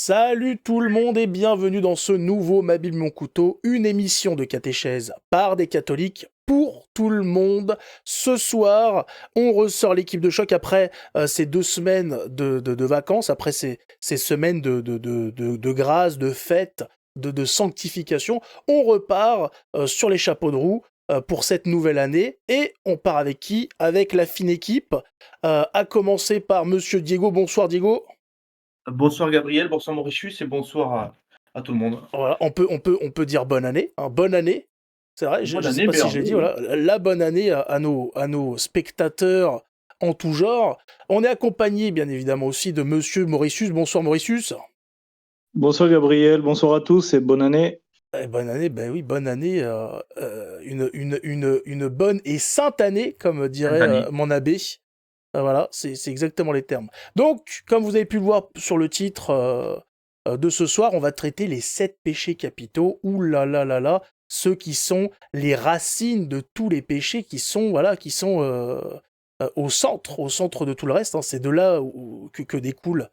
Salut tout le monde et bienvenue dans ce nouveau Ma Bible Mon Couteau, une émission de catéchèse par des catholiques pour tout le monde. Ce soir, on ressort l'équipe de choc après ces 2 semaines de vacances, après ces semaines de grâce, de fête, de sanctification. On repart sur les chapeaux de roue pour cette nouvelle année et on part avec qui? Avec la fine équipe, à commencer par Monsieur Diego. Bonsoir Diego. Bonsoir Gabriel, bonsoir Mauritius et bonsoir à tout le monde. Voilà, on peut dire bonne année, hein, bonne année. C'est vrai, je Bonne ne sais année, pas si meilleure je l'ai année, dit, oui. voilà, la bonne année à nos spectateurs en tout genre. On est accompagné, bien évidemment, aussi de Monsieur Mauritius. Bonsoir Mauritius. Bonsoir Gabriel, bonsoir à tous et bonne année. Bonne année, ben oui, bonne année, une bonne et sainte année, comme Sainte dirait année. mon abbé. Voilà, c'est exactement les termes. Donc, comme vous avez pu le voir sur le titre de ce soir, on va traiter les 7 péchés capitaux. Ouh là là là là, ceux qui sont les racines de tous les péchés, qui sont au centre de tout le reste, hein. C'est de là que découlent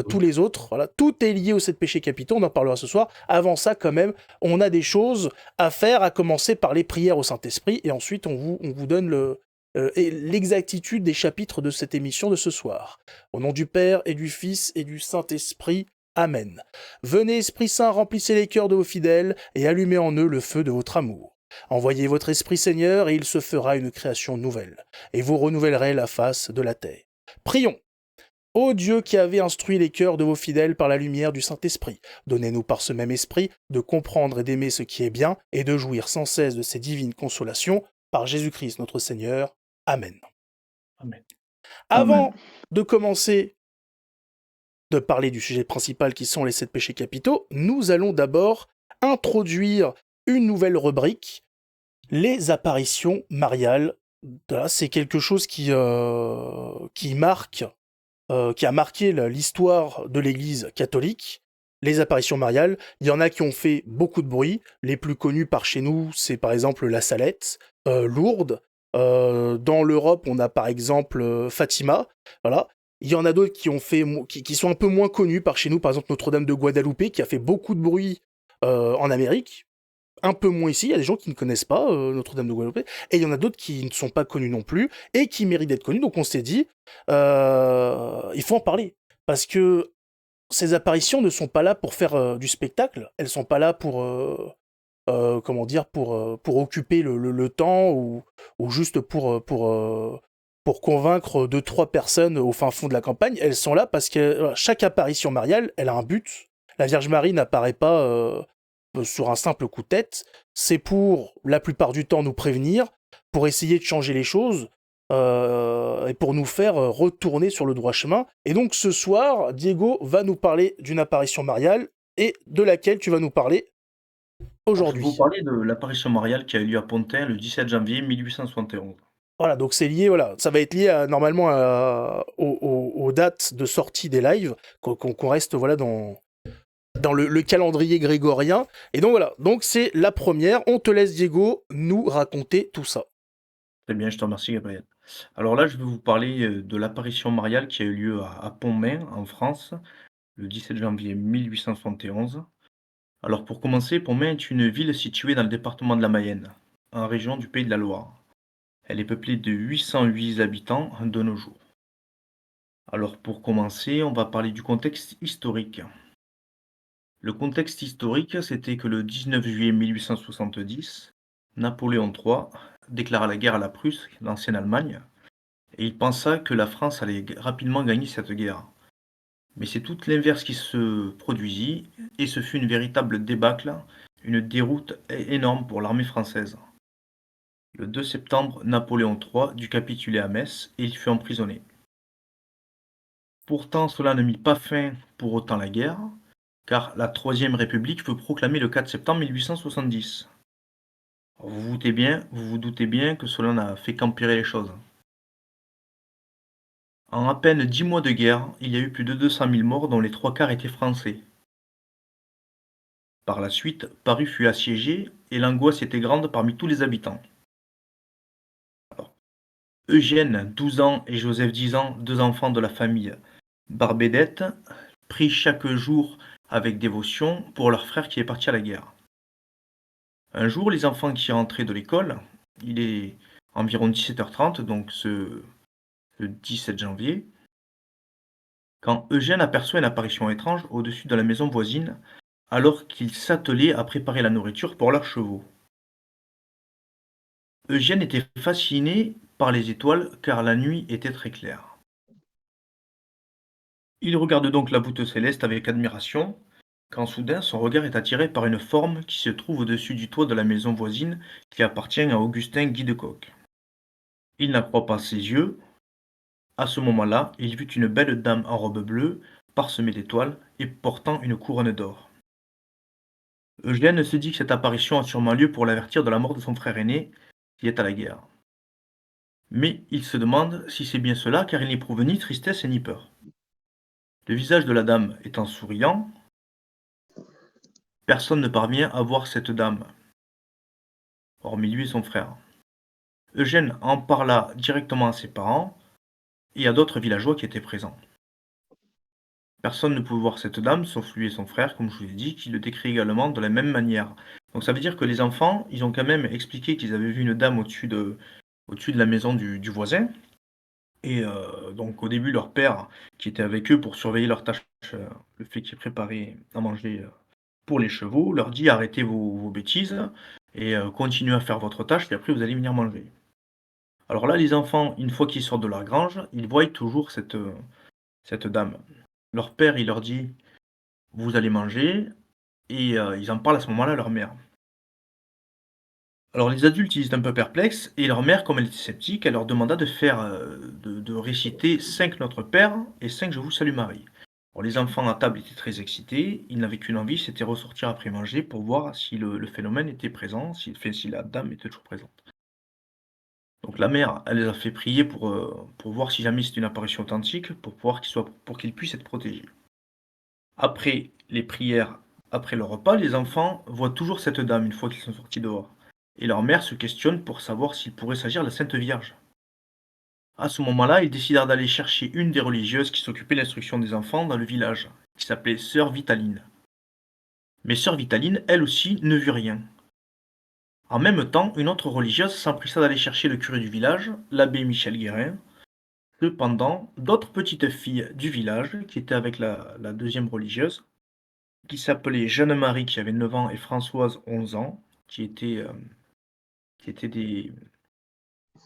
tous Oui. les autres. Voilà, tout est lié aux 7 péchés capitaux. On en parlera ce soir. Avant ça, quand même, on a des choses à faire, à commencer par les prières au Saint-Esprit, et ensuite on vous donne et l'exactitude des chapitres de cette émission de ce soir. Au nom du Père et du Fils et du Saint-Esprit. Amen. Venez, Esprit Saint, remplissez les cœurs de vos fidèles et allumez en eux le feu de votre amour. Envoyez votre Esprit Seigneur et il se fera une création nouvelle, et vous renouvellerez la face de la terre. Prions. Ô Dieu qui avez instruit les cœurs de vos fidèles par la lumière du Saint-Esprit, donnez-nous par ce même esprit de comprendre et d'aimer ce qui est bien et de jouir sans cesse de ces divines consolations par Jésus-Christ notre Seigneur. Amen. Amen. Avant Amen. de commencer de parler du sujet principal qui sont les 7 péchés capitaux, nous allons d'abord introduire une nouvelle rubrique, les apparitions mariales. Là, c'est quelque chose qui a marqué l'histoire de l'Église catholique. Les apparitions mariales, il y en a qui ont fait beaucoup de bruit. Les plus connus par chez nous, c'est par exemple la Salette, Lourdes. Dans l'Europe, on a par exemple Fatima. Voilà. Il y en a d'autres qui sont un peu moins connus par chez nous, par exemple Notre-Dame de Guadeloupe, qui a fait beaucoup de bruit en Amérique. Un peu moins ici, il y a des gens qui ne connaissent pas Notre-Dame de Guadeloupe, et il y en a d'autres qui ne sont pas connus non plus, et qui méritent d'être connus, donc on s'est dit, il faut en parler, parce que ces apparitions ne sont pas là pour faire du spectacle, elles sont pas là comment dire, pour occuper le temps, ou juste pour convaincre 2, 3 personnes au fin fond de la campagne. Elles sont là parce que voilà, chaque apparition mariale, elle a un but. La Vierge Marie n'apparaît pas sur un simple coup de tête. C'est pour, la plupart du temps, nous prévenir, pour essayer de changer les choses, et pour nous faire retourner sur le droit chemin. Et donc ce soir, Diego va nous parler d'une apparition mariale, et de laquelle tu vas nous parler Alors, je vais vous aujourd'hui. parler de l'apparition mariale qui a eu lieu à Pontin le 17 janvier 1871. Voilà, donc c'est lié, voilà, ça va être lié normalement aux dates de sortie des lives, qu'on reste voilà dans le calendrier grégorien. Et donc voilà, donc c'est la première. On te laisse, Diego, nous raconter tout ça. Très bien, je te remercie Gabriel. Alors là, je vais vous parler de l'apparition mariale qui a eu lieu à Pontmain, en France, le 17 janvier 1871. Alors pour commencer, Pontmain est une ville située dans le département de la Mayenne, en région du Pays de la Loire. Elle est peuplée de 808 habitants de nos jours. Alors pour commencer, on va parler du contexte historique. Le contexte historique, c'était que le 19 juillet 1870, Napoléon III déclara la guerre à la Prusse, l'ancienne Allemagne, et il pensa que la France allait rapidement gagner cette guerre. Mais c'est tout l'inverse qui se produisit, et ce fut une véritable débâcle, une déroute énorme pour l'armée française. Le 2 septembre, Napoléon III dut capituler à Metz et il fut emprisonné. Pourtant, cela ne mit pas fin pour autant la guerre, car la Troisième République fut proclamée le 4 septembre 1870. Vous vous doutez bien que cela n'a fait qu'empirer les choses. En à peine 10 mois de guerre, il y a eu plus de 200 000 morts dont les 3 quarts étaient français. Par la suite, Paris fut assiégé et l'angoisse était grande parmi tous les habitants. Alors, Eugène, 12 ans, et Joseph, 10 ans, deux enfants de la famille Barbédette, pris chaque jour avec dévotion pour leur frère qui est parti à la guerre. Un jour, les enfants qui rentraient de l'école, il est environ 17h30, donc le 17 janvier, quand Eugène aperçoit une apparition étrange au-dessus de la maison voisine, alors qu'ils s'attelaient à préparer la nourriture pour leurs chevaux. Eugène était fasciné par les étoiles car la nuit était très claire. Il regarde donc la voûte céleste avec admiration, quand soudain son regard est attiré par une forme qui se trouve au-dessus du toit de la maison voisine qui appartient à Augustin Guy de Coq. Il n'accroît pas ses yeux. À ce moment-là, il vit une belle dame en robe bleue, parsemée d'étoiles et portant une couronne d'or. Eugène se dit que cette apparition a sûrement lieu pour l'avertir de la mort de son frère aîné, qui est à la guerre. Mais il se demande si c'est bien cela car il n'éprouve ni tristesse ni peur. Le visage de la dame étant souriant, personne ne parvient à voir cette dame, hormis lui et son frère. Eugène en parla directement à ses parents et à d'autres villageois qui étaient présents. Personne ne pouvait voir cette dame, sauf lui et son frère, comme je vous ai dit, qui le décrit également de la même manière. Donc ça veut dire que les enfants, ils ont quand même expliqué qu'ils avaient vu une dame au-dessus de la maison du voisin. Et donc au début, leur père, qui était avec eux pour surveiller leurs tâches, le fait qu'ils préparaient à manger pour les chevaux, leur dit arrêtez vos bêtises et continuez à faire votre tâche, et après vous allez venir manger. Alors là, les enfants, une fois qu'ils sortent de leur grange, ils voient toujours cette dame. Leur père, il leur dit vous allez manger, et ils en parlent à ce moment-là à leur mère. Alors les adultes, ils étaient un peu perplexes, et leur mère, comme elle était sceptique, elle leur demanda de faire, de réciter 5 Notre Père et 5 Je vous salue Marie. Alors les enfants à table étaient très excités, ils n'avaient qu'une envie, c'était ressortir après manger pour voir si le phénomène était présent, si la dame était toujours présente. Donc la mère, elle les a fait prier pour voir si jamais c'était une apparition authentique, pour qu'ils puissent être protégés. Après les prières, après le repas, les enfants voient toujours cette dame une fois qu'ils sont sortis dehors. Et leur mère se questionne pour savoir s'il pourrait s'agir de la Sainte Vierge. À ce moment-là, ils décidèrent d'aller chercher une des religieuses qui s'occupait de l'instruction des enfants dans le village, qui s'appelait Sœur Vitaline. Mais Sœur Vitaline, elle aussi, ne vit rien. En même temps, une autre religieuse s'empressa d'aller chercher le curé du village, l'abbé Michel Guérin. Cependant, d'autres petites filles du village, qui étaient avec la deuxième religieuse, qui s'appelait Jeanne-Marie, qui avait 9 ans, et Françoise, 11 ans, qui étaient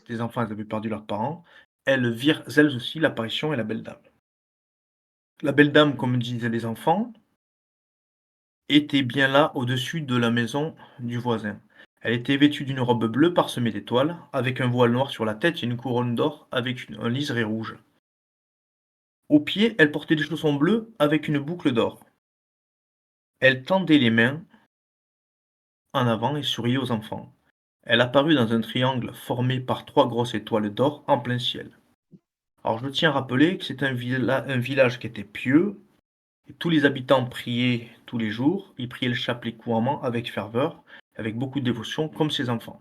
des enfants, elles avaient perdu leurs parents. Elles virent elles aussi l'apparition et la belle dame. La belle dame, comme disaient les enfants, était bien là au-dessus de la maison du voisin. Elle était vêtue d'une robe bleue parsemée d'étoiles, avec un voile noir sur la tête et une couronne d'or avec un liseré rouge. Aux pieds, elle portait des chaussons bleus avec une boucle d'or. Elle tendait les mains en avant et souriait aux enfants. Elle apparut dans un triangle formé par 3 grosses étoiles d'or en plein ciel. Alors je tiens à rappeler que c'est un village qui était pieux, et tous les habitants priaient tous les jours, ils priaient le chapelet couramment avec ferveur, avec beaucoup de dévotion, comme ses enfants.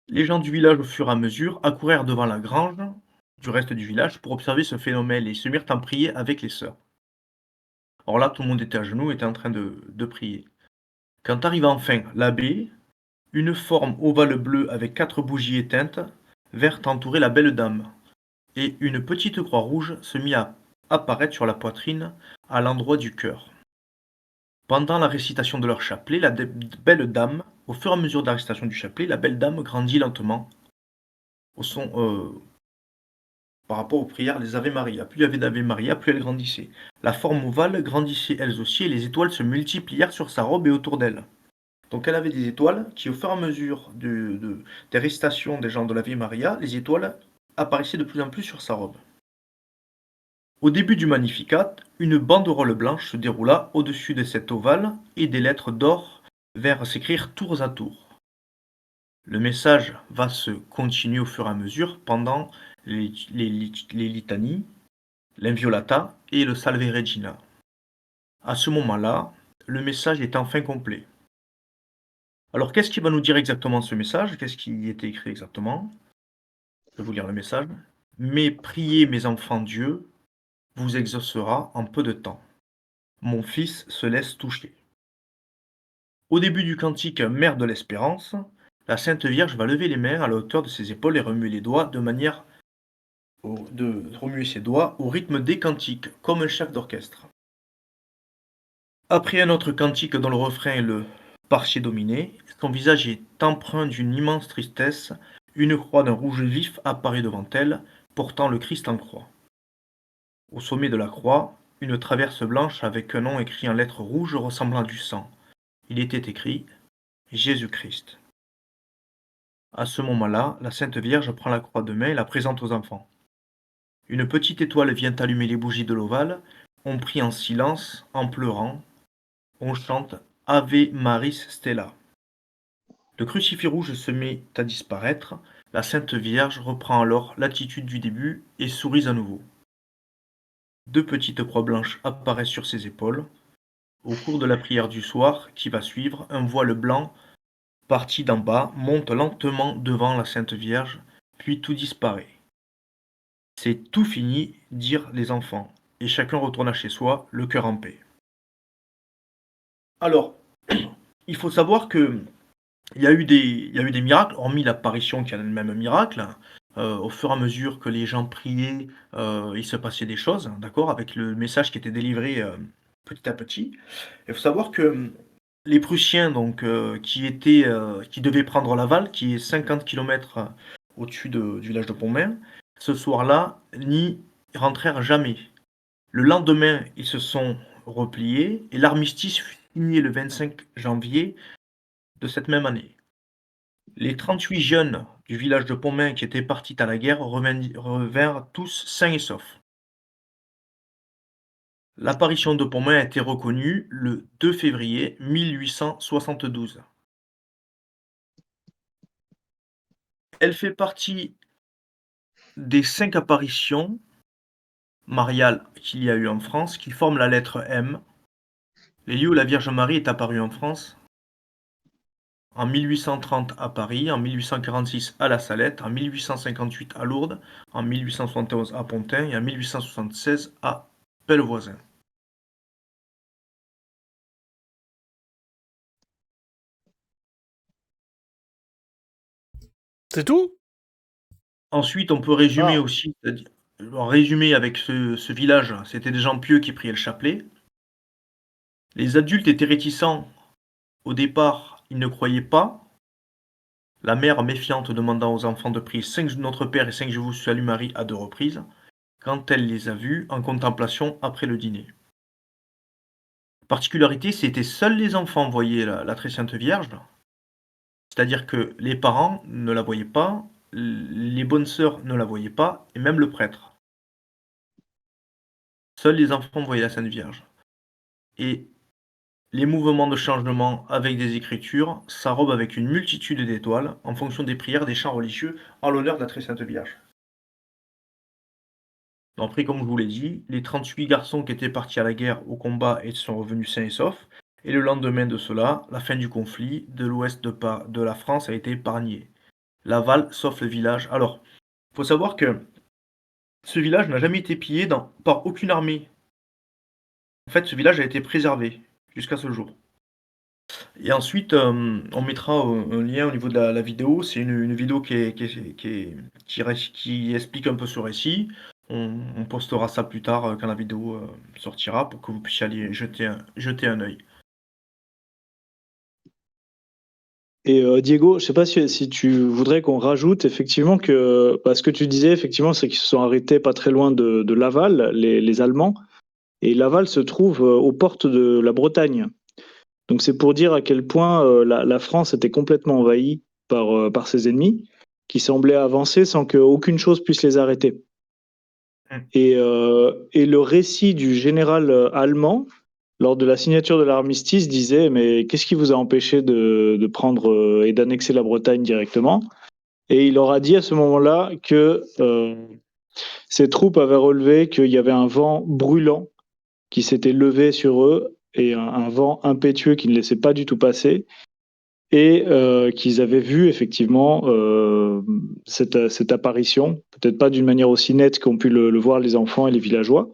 Les gens du village, au fur et à mesure, accoururent devant la grange du reste du village pour observer ce phénomène et se mirent en prier avec les sœurs. Alors là, tout le monde était à genoux, était en train de prier. Quand arriva enfin l'abbé, une forme ovale bleue avec 4 bougies éteintes vinrent entourer la belle dame, et une petite croix rouge se mit à apparaître sur la poitrine à l'endroit du cœur. Pendant la récitation de leur chapelet, belle dame, au fur et à mesure de la récitation du chapelet, la belle dame grandit lentement au son, par rapport aux prières des Ave Maria. Plus il y avait d'Ave Maria, plus elle grandissait. La forme ovale grandissait elles aussi et les étoiles se multiplièrent sur sa robe et autour d'elle. Donc elle avait des étoiles qui, au fur et à mesure des récitations des gens de l'Ave Maria, les étoiles apparaissaient de plus en plus sur sa robe. Au début du Magnificat, une banderole blanche se déroula au-dessus de cet ovale et des lettres d'or vinrent s'écrire tour à tour. Le message va se continuer au fur et à mesure pendant les litanies, l'Inviolata et le Salve Regina. À ce moment-là, le message est enfin complet. Alors qu'est-ce qui va nous dire exactement ce message? Qu'est-ce qui y était écrit exactement? Je vais vous lire le message. « Mais priez mes enfants Dieu vous exaucera en peu de temps. mon fils se laisse toucher. Au début du cantique Mère de l'Espérance, la Sainte Vierge va lever les mains à la hauteur de ses épaules et remuer les doigts de remuer ses doigts au rythme des cantiques, comme un chef d'orchestre. Après un autre cantique dont le refrain est le Parce Domine, son visage est empreint d'une immense tristesse, une croix d'un rouge vif apparaît devant elle, portant le Christ en croix. Au sommet de la croix, une traverse blanche avec un nom écrit en lettres rouges ressemblant à du sang. Il était écrit Jésus-Christ. À ce moment-là, la Sainte Vierge prend la croix de main et la présente aux enfants. Une petite étoile vient allumer les bougies de l'ovale, on prie en silence, en pleurant, on chante Ave Maris Stella. Le crucifix rouge se met à disparaître, la Sainte Vierge reprend alors l'attitude du début et sourit à nouveau. Deux petites croix blanches apparaissent sur ses épaules. Au cours de la prière du soir qui va suivre, un voile blanc parti d'en bas monte lentement devant la Sainte Vierge, puis tout disparaît. C'est tout fini, dirent les enfants, et chacun retourna chez soi, le cœur en paix. Alors, il faut savoir que il y a eu des miracles, hormis l'apparition qui est elle-même un miracle. Au fur et à mesure que les gens priaient, il se passait des choses, d'accord, avec le message qui était délivré petit à petit. Il faut savoir que les Prussiens, donc, qui devaient prendre Laval, qui est 50 kilomètres au-dessus du village de Pontmain, ce soir-là, n'y rentrèrent jamais. Le lendemain, ils se sont repliés et l'armistice fut signé le 25 janvier de cette même année. Les 38 jeunes du village de Pontmain qui étaient partis à la guerre revinrent tous sains et saufs. L'apparition de Pontmain a été reconnue le 2 février 1872. Elle fait partie des 5 apparitions mariales qu'il y a eu en France qui forment la lettre M. Les lieux où la Vierge Marie est apparue en France: en 1830 à Paris, en 1846 à La Salette, en 1858 à Lourdes, en 1871 à Pontin et en 1876 à Pellevoisin. C'est tout? Ensuite, on peut résumer Ah, aussi, c'est-à-dire résumer avec ce village, c'était des gens pieux qui priaient le chapelet. Les adultes étaient réticents. Au départ, ils ne croyaient pas. La mère, méfiante, demandant aux enfants de prier 5 Notre Père et 5 Je vous salue Marie à 2 reprises, quand elle les a vus en contemplation après le dîner. Particularité, c'était seuls les enfants voyaient la très sainte Vierge, c'est-à-dire que les parents ne la voyaient pas, les bonnes sœurs ne la voyaient pas, et même le prêtre. Seuls les enfants voyaient la Sainte Vierge. Et les mouvements de changement avec des écritures s'arrobent avec une multitude d'étoiles en fonction des prières des chants religieux en l'honneur de la très sainte Vierge. Après, comme je vous l'ai dit, les 38 garçons qui étaient partis à la guerre au combat et sont revenus sains et saufs. Et le lendemain de cela, la fin du conflit de l'ouest de la France a été épargnée. Laval, sauf le village. Alors, il faut savoir que ce village n'a jamais été pillé par aucune armée. En fait, ce village a été préservé jusqu'à ce jour. Et ensuite, on mettra un lien au niveau de la vidéo. C'est une vidéo qui explique un peu ce récit. On postera ça plus tard quand la vidéo sortira pour que vous puissiez aller jeter un œil. Et Diego, je sais pas si tu voudrais qu'on rajoute effectivement que, ce que tu disais effectivement, c'est qu'ils se sont arrêtés pas très loin de Laval, les Allemands, et Laval se trouve aux portes de la Bretagne. Donc c'est pour dire à quel point la France était complètement envahie par ses ennemis, qui semblaient avancer sans qu'aucune chose puisse les arrêter. Mm. Et le récit du général allemand, lors de la signature de l'armistice, disait: mais qu'est-ce qui vous a empêché de prendre et d'annexer la Bretagne directement? Et il leur a dit à ce moment-là que ses troupes avaient relevé qu'il y avait un vent brûlant qui s'était levé sur eux, et un vent impétueux qui ne laissait pas du tout passer, et qu'ils avaient vu effectivement cette apparition, peut-être pas d'une manière aussi nette qu'ont pu le voir les enfants et les villageois,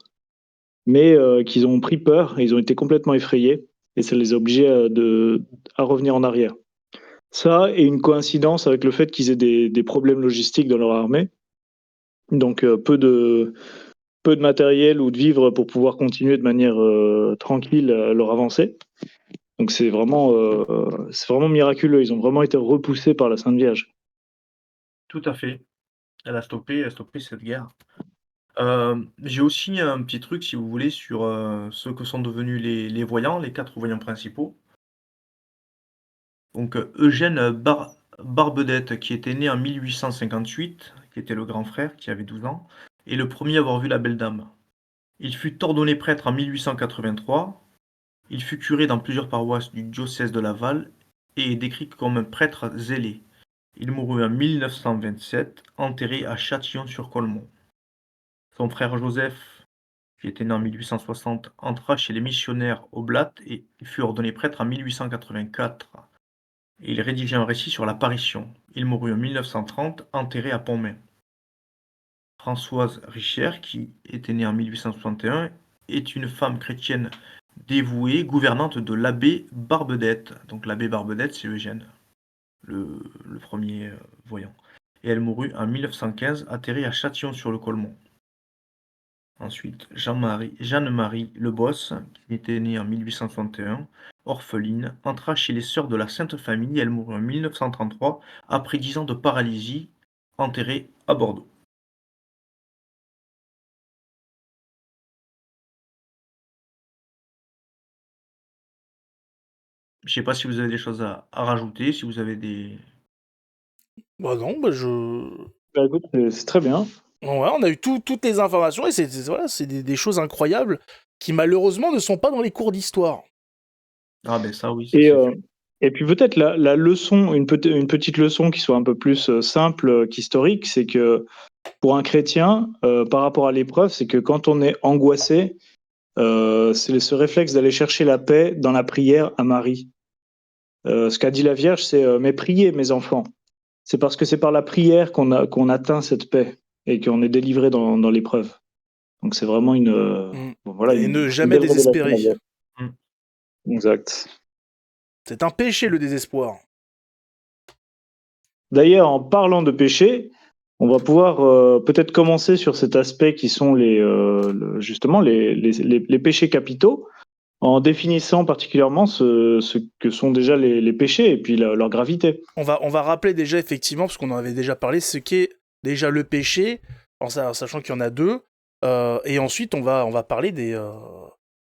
mais qu'ils ont pris peur, et ils ont été complètement effrayés, et ça les a obligés à revenir en arrière. Ça et une coïncidence avec le fait qu'ils aient des problèmes logistiques dans leur armée, donc peu de matériel ou de vivres pour pouvoir continuer de manière tranquille leur avancée. Donc c'est vraiment miraculeux. Ils ont vraiment été repoussés par la Sainte Vierge. Tout à fait. Elle a stoppé cette guerre. J'ai aussi un petit truc, si vous voulez, sur, ceux que sont devenus les voyants, les 4 voyants principaux. Donc, Eugène Barbedette, qui était né en 1858, qui était le grand frère, qui avait 12 ans, et le premier à avoir vu la belle dame. Il fut ordonné prêtre en 1883. Il fut curé dans plusieurs paroisses du diocèse de Laval et est décrit comme un prêtre zélé. Il mourut en 1927, enterré à Châtillon-sur-Colmont. Son frère Joseph, qui était né en 1860, entra chez les missionnaires oblates et fut ordonné prêtre en 1884. Et il rédigea un récit sur l'apparition. Il mourut en 1930, enterré à Pontmain. Françoise Richer, qui était née en 1861, est une femme chrétienne dévouée, gouvernante de l'abbé Barbedette. Donc l'abbé Barbedette, c'est Eugène, le premier voyant. Et elle mourut en 1915, atterrée à Châtillon-sur-le-Colmont. Ensuite, Jeanne-Marie Lebosse, qui était née en 1861, orpheline, entra chez les Sœurs de la Sainte Famille. Elle mourut en 1933, après 10 ans de paralysie, enterrée à Bordeaux. Je sais pas si vous avez des choses à rajouter, si vous avez des... Bah non, bah Bah, écoute, c'est très bien. Ouais, on a eu toutes les informations et voilà, c'est des choses incroyables qui malheureusement ne sont pas dans les cours d'histoire. Ah ben ça oui, ça Et, c'est euh, sûr. et puis peut-être la leçon, une petite leçon qui soit un peu plus simple qu'historique, c'est que pour un chrétien, par rapport à l'épreuve, c'est que quand on est angoissé, c'est ce réflexe d'aller chercher la paix dans la prière à Marie. Ce qu'a dit la Vierge, c'est mais priez, mes enfants. C'est parce que c'est par la prière qu'on atteint cette paix et qu'on est délivré dans l'épreuve. Donc c'est vraiment Mm. voilà, Et ne une jamais belle révélation de la désespérer. Vierge. Mm. Exact. C'est un péché le désespoir. D'ailleurs, en parlant de péché, on va pouvoir peut-être commencer sur cet aspect qui sont justement les péchés capitaux, en définissant particulièrement ce que sont déjà les péchés et puis leur gravité. On va rappeler déjà effectivement, parce qu'on en avait déjà parlé, ce qu'est déjà le péché, en sachant qu'il y en a deux, et ensuite on va parler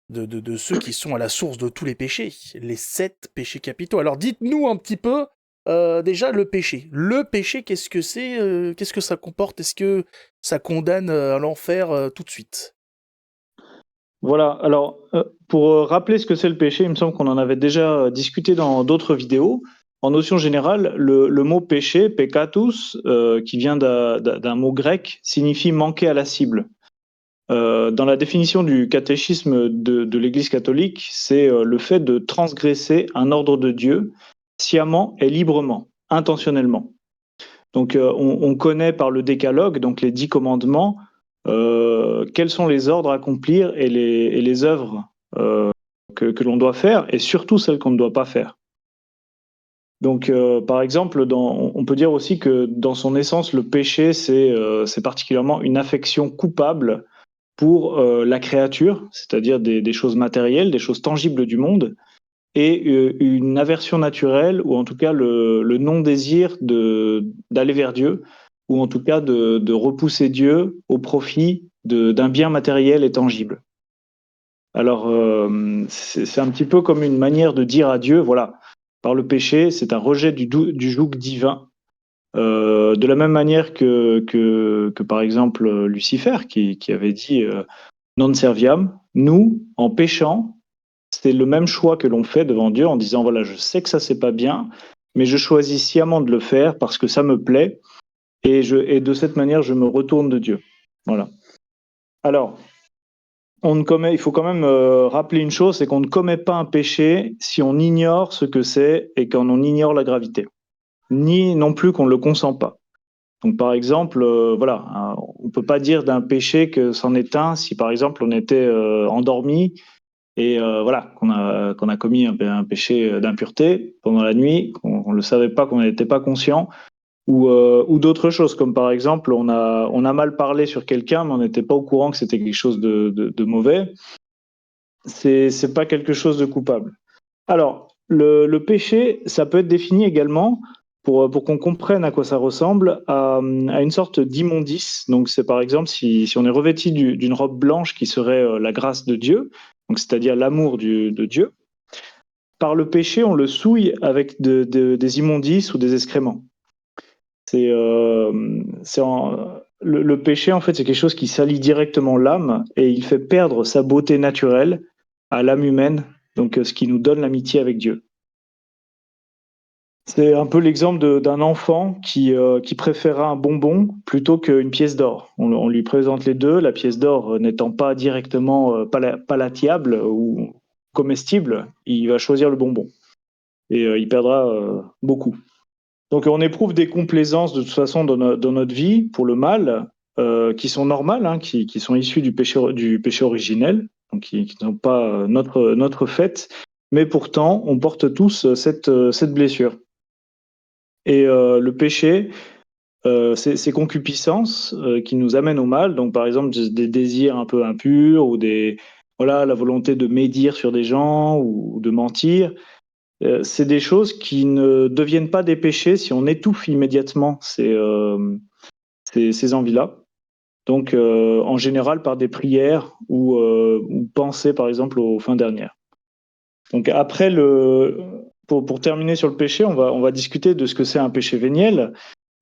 de ceux qui sont à la source de tous les péchés, les 7 péchés capitaux. Alors dites-nous un petit peu déjà le péché. Le péché, qu'est-ce que c'est qu'est-ce que ça comporte? Est-ce que ça condamne à l'enfer tout de suite? Voilà, alors pour rappeler ce que c'est le péché, il me semble qu'on en avait déjà discuté dans d'autres vidéos. En notion générale, le mot péché, peccatus, qui vient d'un mot grec, signifie manquer à la cible. Dans la définition du catéchisme de l'Église catholique, c'est le fait de transgresser un ordre de Dieu sciemment et librement, intentionnellement. Donc on connaît par le décalogue, donc les 10 commandements, quels sont les ordres à accomplir et les œuvres que l'on doit faire, et surtout celles qu'on ne doit pas faire. Donc, par exemple, on peut dire aussi que dans son essence, le péché, c'est particulièrement une affection coupable pour la créature, c'est-à-dire des choses matérielles, des choses tangibles du monde, et une aversion naturelle, ou en tout cas le non-désir d'aller vers Dieu, ou en tout cas de repousser Dieu au profit d'un bien matériel et tangible. Alors, c'est un petit peu comme une manière de dire à Dieu, voilà, par le péché, c'est un rejet du joug divin. De la même manière que par exemple Lucifer, qui avait dit non serviam, nous, en péchant, c'est le même choix que l'on fait devant Dieu en disant voilà, je sais que ça c'est pas bien, mais je choisis sciemment de le faire parce que ça me plaît et de cette manière je me retourne de Dieu. Voilà. Alors, il faut quand même rappeler une chose, c'est qu'on ne commet pas un péché si on ignore ce que c'est et quand on ignore la gravité, ni non plus qu'on ne le consent pas. Donc par exemple, voilà, on peut pas dire d'un péché que c'en est un si par exemple on était endormi et voilà qu'on a commis un péché d'impureté pendant la nuit, qu'on le savait pas, qu'on n'était pas conscient, ou d'autres choses comme par exemple on a mal parlé sur quelqu'un mais on n'était pas au courant que c'était quelque chose de mauvais. C'est pas quelque chose de coupable. Alors, le péché, ça peut être défini également, pour qu'on comprenne à quoi ça ressemble, à une sorte d'immondice. Donc, c'est par exemple si on est revêtu d'une robe blanche qui serait la grâce de Dieu, donc c'est-à-dire l'amour de Dieu, par le péché, on le souille avec des immondices ou des excréments. Le péché, en fait, c'est quelque chose qui salit directement l'âme et il fait perdre sa beauté naturelle à l'âme humaine, donc ce qui nous donne l'amitié avec Dieu. C'est un peu l'exemple d'un enfant qui préférera un bonbon plutôt qu'une pièce d'or. On lui présente les deux, la pièce d'or n'étant pas directement palatable ou comestible, il va choisir le bonbon et il perdra beaucoup. Donc on éprouve des complaisances de toute façon dans notre vie pour le mal, qui sont normales, hein, qui sont issues du péché originel, donc qui ne sont pas notre fait, mais pourtant on porte tous cette blessure. Et le péché, ces concupiscences qui nous amènent au mal, donc par exemple des désirs un peu impurs ou voilà, la volonté de médire sur des gens ou de mentir, c'est des choses qui ne deviennent pas des péchés si on étouffe immédiatement ces envies-là. Donc, en général, par des prières ou pensées, par exemple, aux fins dernières. Donc, après, pour terminer sur le péché, on va discuter de ce que c'est un péché véniel.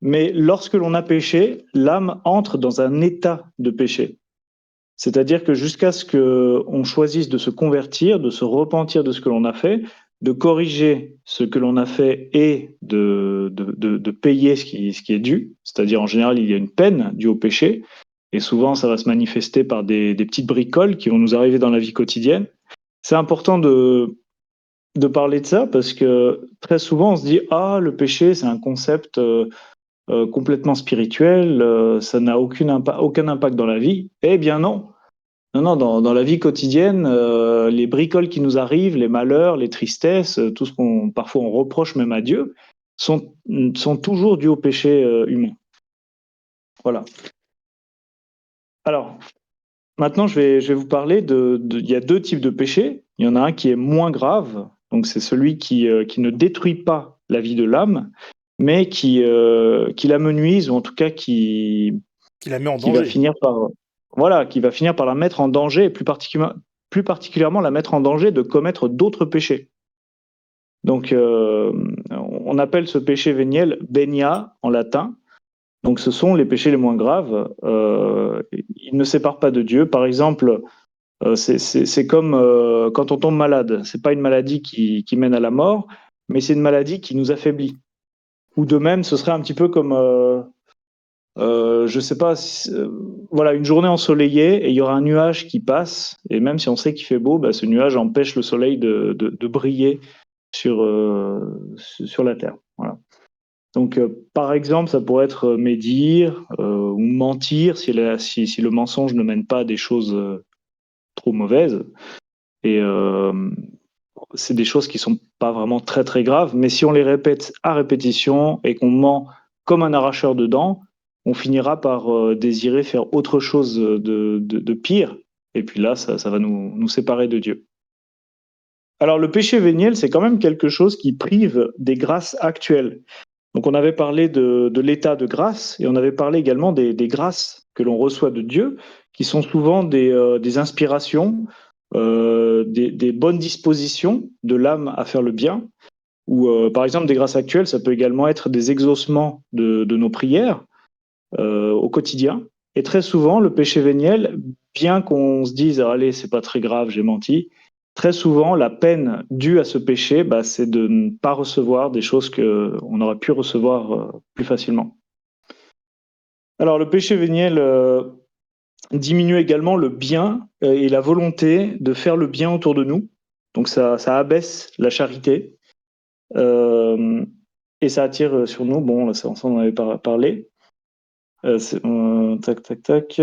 Mais lorsque l'on a péché, l'âme entre dans un état de péché. C'est-à-dire que jusqu'à ce qu'on choisisse de se convertir, de se repentir de ce que l'on a fait, de corriger ce que l'on a fait et de payer ce qui est dû. C'est-à-dire, en général, il y a une peine due au péché. Et souvent, ça va se manifester par des petites bricoles qui vont nous arriver dans la vie quotidienne. C'est important de parler de ça parce que très souvent, on se dit, ah, le péché, c'est un concept complètement spirituel, ça n'a aucun impact dans la vie. Eh bien non. Non, non, dans la vie quotidienne, les bricoles qui nous arrivent, les malheurs, les tristesses, tout ce qu'on parfois on reproche même à Dieu, sont toujours dus au péché humain. Voilà. Alors, maintenant, je vais vous parler il y a deux types de péchés. Il y en a un qui est moins grave, donc c'est celui qui ne détruit pas la vie de l'âme, mais qui l'amenuise, ou en tout cas Qui la met en qui va danger. finir par voilà, qui va finir par la mettre en danger, et plus particulièrement la mettre en danger de commettre d'autres péchés. Donc, on appelle ce péché véniel benia en latin. Donc, ce sont les péchés les moins graves. Ils ne séparent pas de Dieu. Par exemple, c'est comme quand on tombe malade. C'est pas une maladie qui mène à la mort, mais c'est une maladie qui nous affaiblit. Ou de même, ce serait un petit peu comme je sais pas, voilà, une journée ensoleillée et il y aura un nuage qui passe, et même si on sait qu'il fait beau, bah, ce nuage empêche le soleil de briller sur la Terre. Voilà. Donc, par exemple, ça pourrait être médire ou mentir si le mensonge ne mène pas à des choses trop mauvaises. Et c'est des choses qui sont pas vraiment très très graves, mais si on les répète à répétition et qu'on ment comme un arracheur de dents, on finira par désirer faire autre chose de pire. Et puis là, ça va nous séparer de Dieu. Alors le péché véniel, c'est quand même quelque chose qui prive des grâces actuelles. Donc on avait parlé de l'état de grâce et on avait parlé également des grâces que l'on reçoit de Dieu, qui sont souvent des inspirations, des bonnes dispositions de l'âme à faire le bien. Ou par exemple des grâces actuelles, ça peut également être des exaucements de nos prières au quotidien. Et très souvent, le péché véniel, bien qu'on se dise ah, allez, c'est pas très grave, j'ai menti, très souvent, la peine due à ce péché, bah, c'est de ne pas recevoir des choses qu'on aurait pu recevoir plus facilement. Alors, le péché véniel diminue également le bien et la volonté de faire le bien autour de nous. Donc, ça abaisse la charité et ça attire sur nous, bon, ça, on en avait parlé. Tac, tac, tac.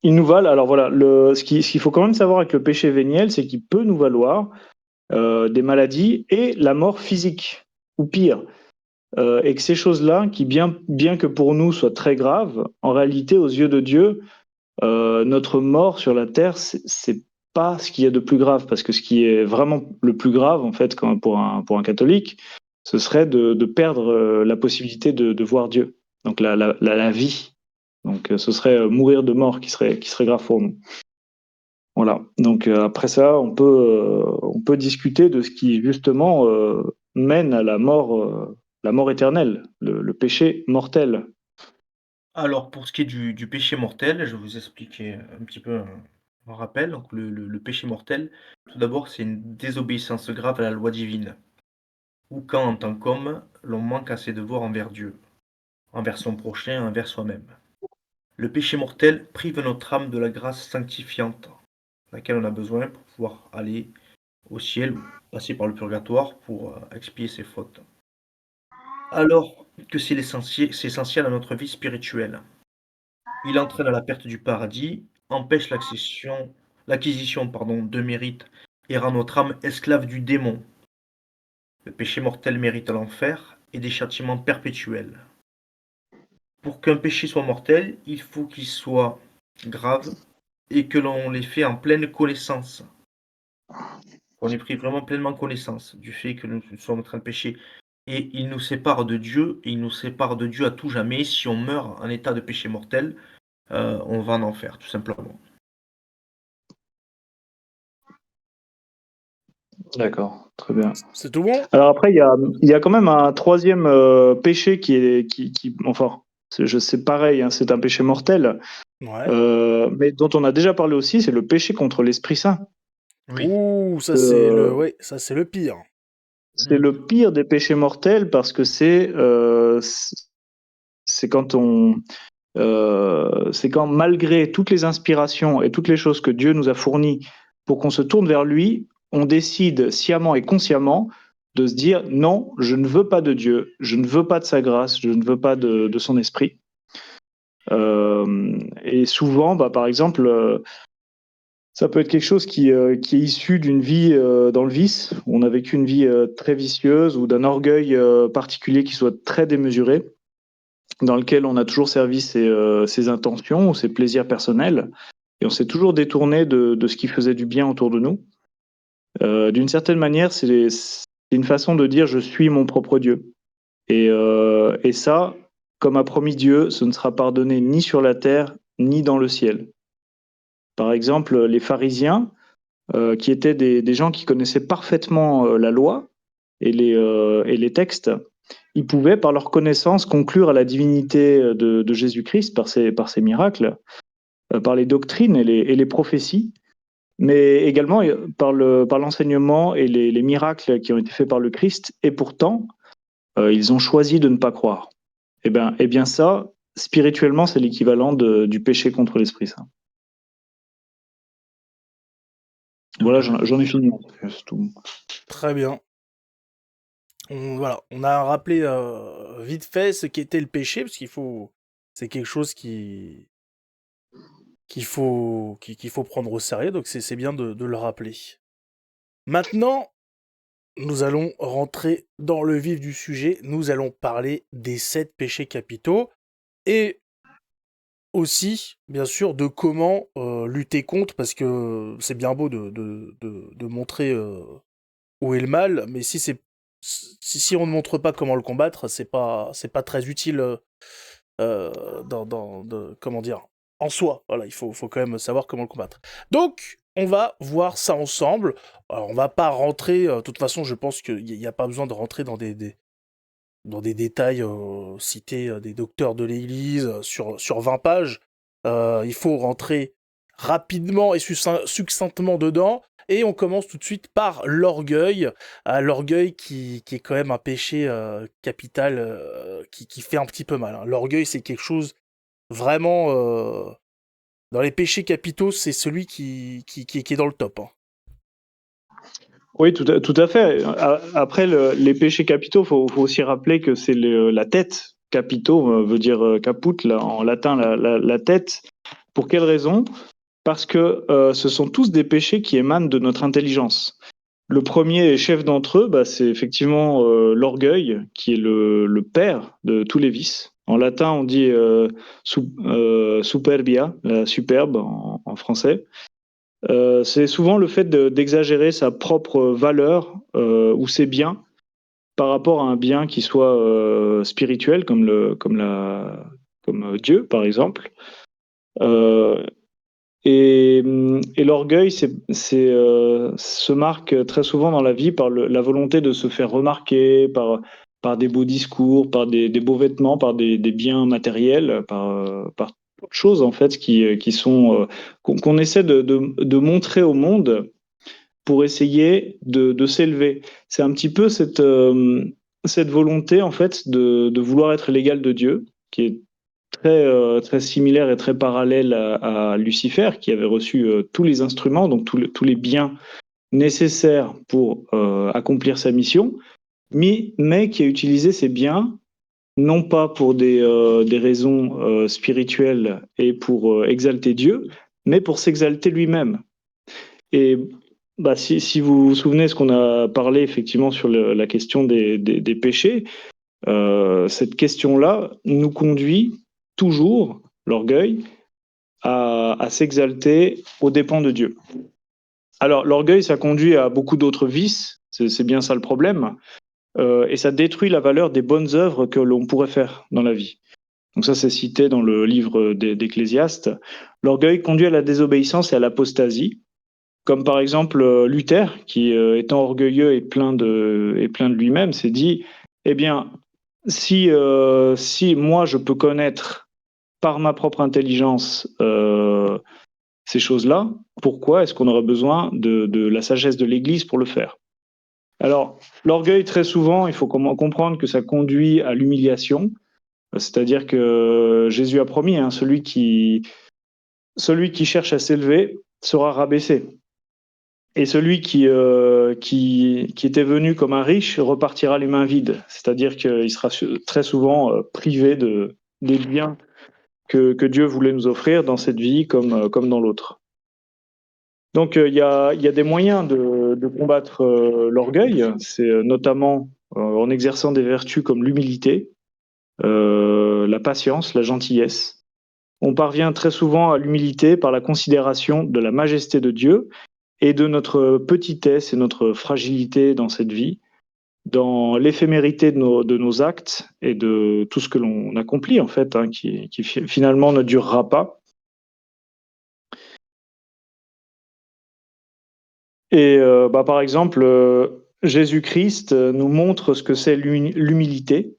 Il nous valent. Alors voilà, ce qu'il faut quand même savoir avec le péché véniel, c'est qu'il peut nous valoir des maladies et la mort physique, ou pire. Et que ces choses-là, qui bien que pour nous soient très graves, en réalité, aux yeux de Dieu, notre mort sur la terre, c'est pas ce qu'il y a de plus grave, parce que ce qui est vraiment le plus grave, en fait, pour un catholique, ce serait de perdre la possibilité de voir Dieu, donc la vie. Donc ce serait mourir de mort qui serait grave pour nous. Voilà. Donc après ça, on peut discuter de ce qui justement mène à la mort éternelle, le péché mortel. Alors, pour ce qui est du péché mortel, je vais vous expliquer un petit peu un rappel. Donc, le péché mortel, tout d'abord, c'est une désobéissance grave à la loi divine, ou quand, en tant qu'homme, l'on manque à ses devoirs envers Dieu, envers son prochain, envers soi-même. Le péché mortel prive notre âme de la grâce sanctifiante, laquelle on a besoin pour pouvoir aller au ciel ou passer par le purgatoire pour expier ses fautes. Alors que c'est essentiel à notre vie spirituelle. Il entraîne à la perte du paradis, empêche l'acquisition de mérite et rend notre âme esclave du démon. Le péché mortel mérite l'enfer et des châtiments perpétuels. Pour qu'un péché soit mortel, il faut qu'il soit grave et que l'on l'ait fait en pleine connaissance. On ait pris vraiment pleinement connaissance du fait que nous sommes en train de pécher. Et il nous sépare de Dieu, et il nous sépare de Dieu à tout jamais. Si on meurt en état de péché mortel, on va en enfer, tout simplement. D'accord, très bien. C'est tout bon? Alors après, il y a quand même un troisième péché enfin, c'est pareil, hein, c'est un péché mortel, Ouais. mais dont on a déjà parlé aussi, c'est le péché contre l'Esprit Saint. Oui. Ouh, Euh, ça c'est le pire. c'est le pire des péchés mortels parce que c'est quand c'est quand malgré toutes les inspirations et toutes les choses que Dieu nous a fournies pour qu'on se tourne vers lui, on décide sciemment et consciemment de se dire non, je ne veux pas de Dieu, je ne veux pas de sa grâce, je ne veux pas de son esprit. Et souvent, par exemple, ça peut être quelque chose qui est issu d'une vie dans le vice, où on a vécu une vie très vicieuse, ou d'un orgueil particulier qui soit très démesuré, dans lequel on a toujours servi ses intentions ou ses plaisirs personnels, et on s'est toujours détourné de ce qui faisait du bien autour de nous. D'une certaine manière, c'est une façon de dire je suis mon propre Dieu. Et ça, comme a promis Dieu, ce ne sera pardonné ni sur la terre, ni dans le ciel. Par exemple, les pharisiens, qui étaient des gens qui connaissaient parfaitement la loi et les textes, ils pouvaient, par leur connaissance, conclure à la divinité de Jésus-Christ par ses miracles, par les doctrines et les prophéties, mais également par l'enseignement et les miracles qui ont été faits par le Christ. Et pourtant, ils ont choisi de ne pas croire. Eh bien ça, spirituellement, c'est l'équivalent du péché contre l'Esprit Saint. Donc, Voilà, j'en ai fini. C'est tout. Très bien. Voilà, on a rappelé vite fait ce qu'était le péché, parce c'est quelque chose qu'il faut prendre au sérieux, donc c'est bien de le rappeler. Maintenant, nous allons rentrer dans le vif du sujet. Nous allons parler des 7 péchés capitaux et aussi, bien sûr, de comment lutter contre, parce que c'est bien beau de montrer où est le mal, mais si on ne montre pas comment le combattre, c'est pas très utile comment dire, en soi. Voilà, faut quand même savoir comment le combattre. Donc, on va voir ça ensemble. Alors, on va pas rentrer, de toute façon, je pense qu'il n'y a pas besoin de rentrer dans des détails, citer des docteurs de l'Église sur 20 pages. Il faut rentrer rapidement et succinctement dedans. Et on commence tout de suite par l'orgueil. L'orgueil qui est quand même un péché capital qui fait un petit peu mal. Hein. L'orgueil, c'est quelque chose vraiment... dans les péchés capitaux, c'est celui qui est dans le top. Hein. Oui, tout à fait. Après, les péchés capitaux, faut aussi rappeler que c'est la tête capito veut dire caput, là, en latin, la tête. Pour quelle raison? Parce que ce sont tous des péchés qui émanent de notre intelligence. Le premier chef d'entre eux, c'est effectivement l'orgueil, qui est le père de tous les vices. En latin, on dit superbia, la superbe en français. C'est souvent le fait d'exagérer sa propre valeur ou ses biens par rapport à un bien qui soit spirituel, comme Dieu, par exemple. Euh, et l'orgueil se marque très souvent dans la vie par la volonté de se faire remarquer, par des beaux discours, par des beaux vêtements, par des biens matériels, par toutes choses en fait qui sont qu'on essaie de montrer au monde pour essayer de s'élever. C'est un petit peu cette volonté en fait de vouloir être l'égal de Dieu, qui est très similaire et très parallèle à Lucifer, qui avait reçu tous les instruments, donc tous les biens nécessaires pour accomplir sa mission, mais qui a utilisé ces biens non pas pour des raisons spirituelles et pour exalter Dieu, mais pour s'exalter lui-même. Et si vous vous souvenez ce qu'on a parlé effectivement sur la question des péchés, cette question-là nous conduit toujours, l'orgueil, à s'exalter aux dépens de Dieu. Alors l'orgueil, ça conduit à beaucoup d'autres vices, c'est bien ça le problème, et ça détruit la valeur des bonnes œuvres que l'on pourrait faire dans la vie. Donc ça, c'est cité dans le livre d'Ecclésiaste. L'orgueil conduit à la désobéissance et à l'apostasie, comme par exemple Luther, qui étant orgueilleux et plein de lui-même, s'est dit, eh bien, si moi je peux connaître par ma propre intelligence ces choses-là, pourquoi est-ce qu'on aurait besoin de la sagesse de l'Église pour le faire? Alors, l'orgueil, très souvent, il faut comprendre que ça conduit à l'humiliation, c'est-à-dire que Jésus a promis, hein, celui qui cherche à s'élever sera rabaissé. Et celui qui était venu comme un riche repartira les mains vides, c'est-à-dire qu'il sera très souvent privé des biens que Dieu voulait nous offrir dans cette vie comme dans l'autre. Donc il y a des moyens de combattre l'orgueil, c'est notamment en exerçant des vertus comme l'humilité, la patience, la gentillesse. On parvient très souvent à l'humilité par la considération de la majesté de Dieu et de notre petitesse et notre fragilité dans cette vie, dans l'éphémérité de nos actes et de tout ce que l'on accomplit en fait, hein, qui finalement ne durera pas. Et par exemple, Jésus-Christ nous montre ce que c'est l'humilité.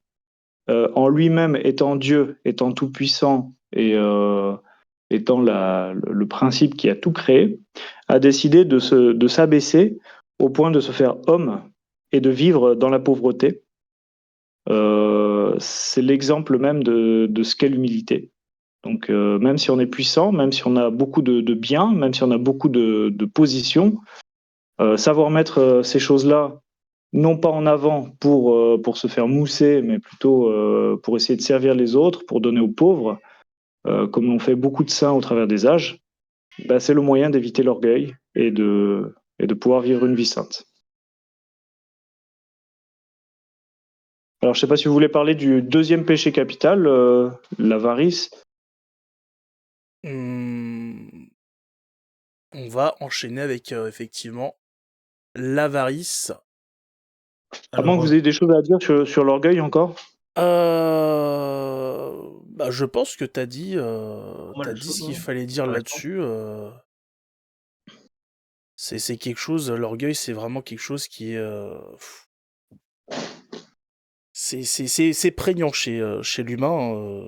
En lui-même étant Dieu, étant tout-puissant et étant le principe qui a tout créé, a décidé de s'abaisser au point de se faire homme et de vivre dans la pauvreté. C'est l'exemple même de ce qu'est l'humilité. Donc même si on est puissant, même si on a beaucoup de biens, même si on a beaucoup de positions, savoir mettre ces choses-là non pas en avant pour se faire mousser, mais plutôt pour essayer de servir les autres, pour donner aux pauvres, comme l'ont fait beaucoup de saints au travers des âges, c'est le moyen d'éviter l'orgueil et de pouvoir vivre une vie sainte. Alors, je ne sais pas si vous voulez parler du deuxième péché capital, l'avarice. On va enchaîner avec effectivement l'avarice. À moins que vous ayez des choses à dire sur l'orgueil encore. Je pense que t'as dit mal de ce choses, qu'il hein. fallait dire Par là-dessus. C'est quelque chose, l'orgueil, c'est vraiment quelque chose qui est... c'est prégnant chez l'humain.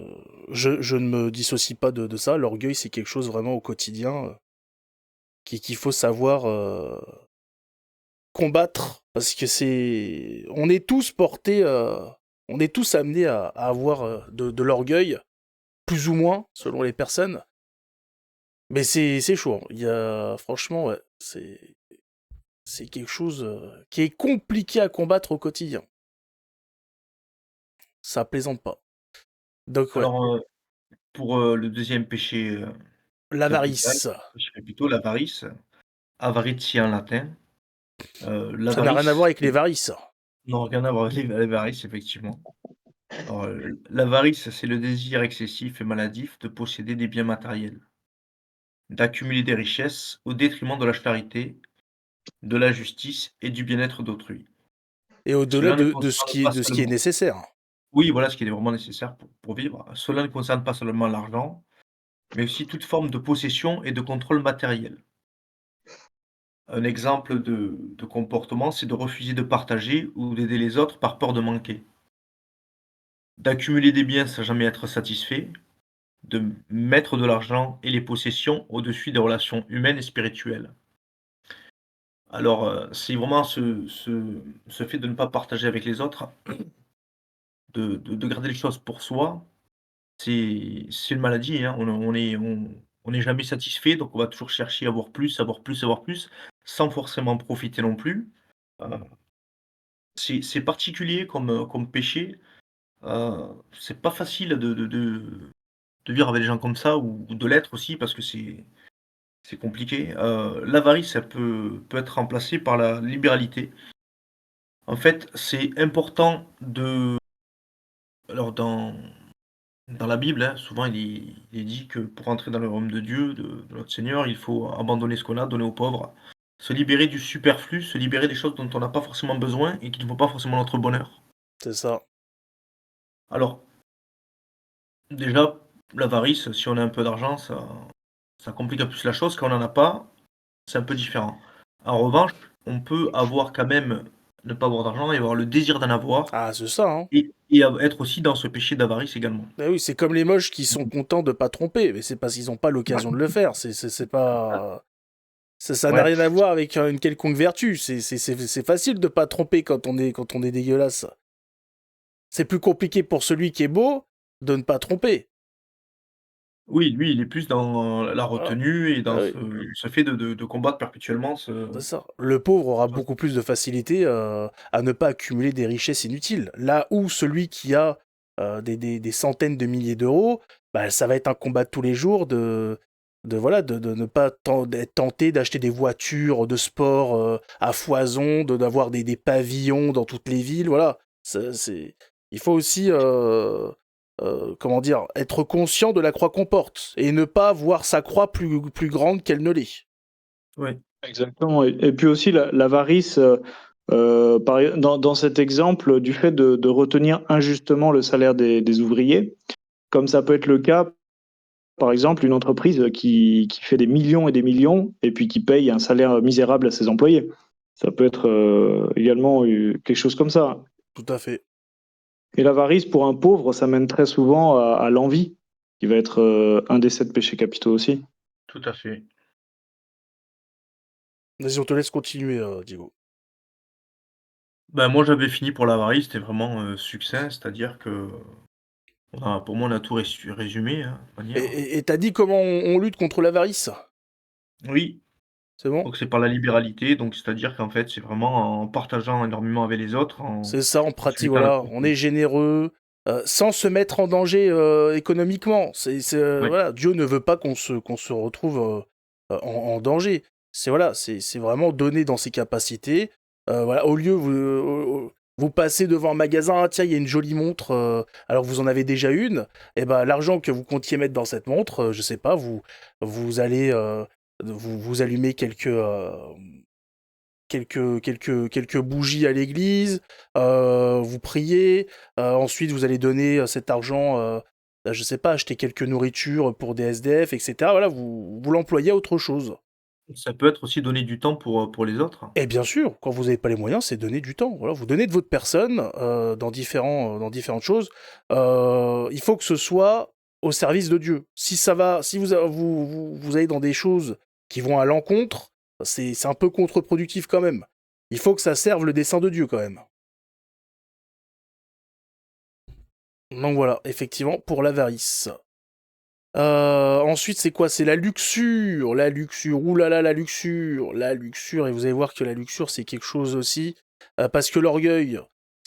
Je ne me dissocie pas de ça. L'orgueil, c'est quelque chose vraiment au quotidien qu'il faut savoir combattre, parce que on est tous portés, on est tous amenés à avoir de l'orgueil, plus ou moins, selon les personnes. Mais c'est chaud, hein. Il y a, franchement, ouais, c'est quelque chose qui est compliqué à combattre au quotidien. Ça plaisante pas. Donc ouais, Alors, pour, le deuxième péché, capital, l'avarice. péché capitaux, l'avarice, avaritia en latin. Ça n'a rien à voir L'avarice, avec les varices. non, rien à voir avec l'avarice, effectivement. Alors, l'avarice, c'est le désir excessif et maladif de posséder des biens matériels, d'accumuler des richesses au détriment de la charité, de la justice et du bien-être d'autrui. Et au-delà Cela ne de concerne pas ce qui est seulement nécessaire. oui, voilà ce qui est vraiment nécessaire pour vivre. Cela ne concerne pas seulement l'argent, mais aussi toute forme de possession et de contrôle matériel. Un exemple de comportement, c'est de refuser de partager ou d'aider les autres par peur de manquer, d'accumuler des biens sans jamais être satisfait, de mettre de l'argent et les possessions au-dessus des relations humaines et spirituelles. Alors, c'est vraiment ce fait de ne pas partager avec les autres, de garder les choses pour soi, c'est une maladie, hein. On est jamais satisfait, donc on va toujours chercher à avoir plus, avoir plus, avoir plus, sans forcément profiter non plus. Heu, c'est particulier comme péché, c'est pas facile de vivre avec des gens comme ça ou de l'être aussi parce que c'est compliqué. L'avarice, ça peut être remplacée par la libéralité. En fait, c'est important de alors dans la Bible, hein, souvent il est dit que pour entrer dans le royaume de Dieu, de notre Seigneur, il faut abandonner ce qu'on a, donner aux pauvres, se libérer du superflu, se libérer des choses dont on n'a pas forcément besoin et qui ne font pas forcément notre bonheur. C'est ça. Alors, déjà, l'avarice, si on a un peu d'argent, ça complique un peu plus la chose. Quand on n'en a pas, c'est un peu différent. En revanche, on peut avoir quand même ne pas avoir d'argent et avoir le désir d'en avoir Ah, c'est ça, hein. et être aussi dans ce péché d'avarice également. Bah oui, c'est comme les moches qui sont contents de pas tromper, mais c'est parce qu'ils ont pas l'occasion de le faire. C'est pas. Ça n'a Ouais. rien à voir avec une quelconque vertu. C'est facile de pas tromper quand on est dégueulasse. C'est plus compliqué pour celui qui est beau de ne pas tromper. Oui, lui, il est plus dans la Voilà. retenue et dans Ah oui, ce fait de combattre perpétuellement ce c'est ça. Le pauvre aura ce beaucoup plus de facilité à ne pas accumuler des richesses inutiles. Là où celui qui a des centaines de milliers d'euros, bah, ça va être un combat de tous les jours de ne pas être tenté d'acheter des voitures de sport à foison, d'avoir des pavillons dans toutes les villes. Voilà. Il faut aussi, comment dire, être conscient de la croix qu'on porte et ne pas voir sa croix plus grande qu'elle ne l'est. ouais, Exactement. Et puis aussi l'avarice, dans cet exemple, du fait de retenir injustement le salaire des ouvriers, comme ça peut être le cas, par exemple, une entreprise qui fait des millions et des millions et puis qui paye un salaire misérable à ses employés. Ça peut être également quelque chose comme ça. Tout à fait. Et l'avarice, pour un pauvre, ça mène très souvent à l'envie, qui va être un des 7 péchés capitaux aussi. tout à fait. Vas-y, on te laisse continuer, Diego. Ben, moi, j'avais fini pour l'avarice, c'était vraiment, succinct, c'est-à-dire que pour moi, on a tout résumé, hein, de toute manière. Et t'as dit comment on lutte contre l'avarice? Oui, C'est bon? donc c'est par la libéralité, donc c'est-à-dire qu'en fait, c'est vraiment en partageant énormément avec les autres, C'est ça, on en se pratique, mettant à voilà. leur On est généreux, sans se mettre en danger économiquement. oui, Voilà, Dieu ne veut pas qu'on se retrouve en danger. Voilà, c'est vraiment donner dans ses capacités. Voilà, au lieu vous passez devant un magasin, ah, tiens, il y a une jolie montre, alors que vous en avez déjà une, et ben l'argent que vous comptiez mettre dans cette montre, je sais pas, vous allez vous allumez quelques bougies à l'église, vous priez, ensuite vous allez donner cet argent, je sais pas, acheter quelques nourritures pour des SDF, etc. Voilà, vous l'employez à autre chose. ça peut être aussi donner du temps pour les autres. Et bien sûr, quand vous n'avez pas les moyens, c'est donner du temps. Voilà, vous donnez de votre personne dans différentes choses. Il faut que ce soit au service de Dieu. Si ça va, si vous allez dans des choses qui vont à l'encontre, c'est un peu contre-productif quand même. Il faut que ça serve le dessein de Dieu quand même. Donc voilà, effectivement, pour l'avarice. Ensuite, c'est quoi? C'est la luxure. La luxure. Ouh là là, la luxure. La luxure. Et vous allez voir que la luxure, c'est quelque chose aussi. Parce que l'orgueil,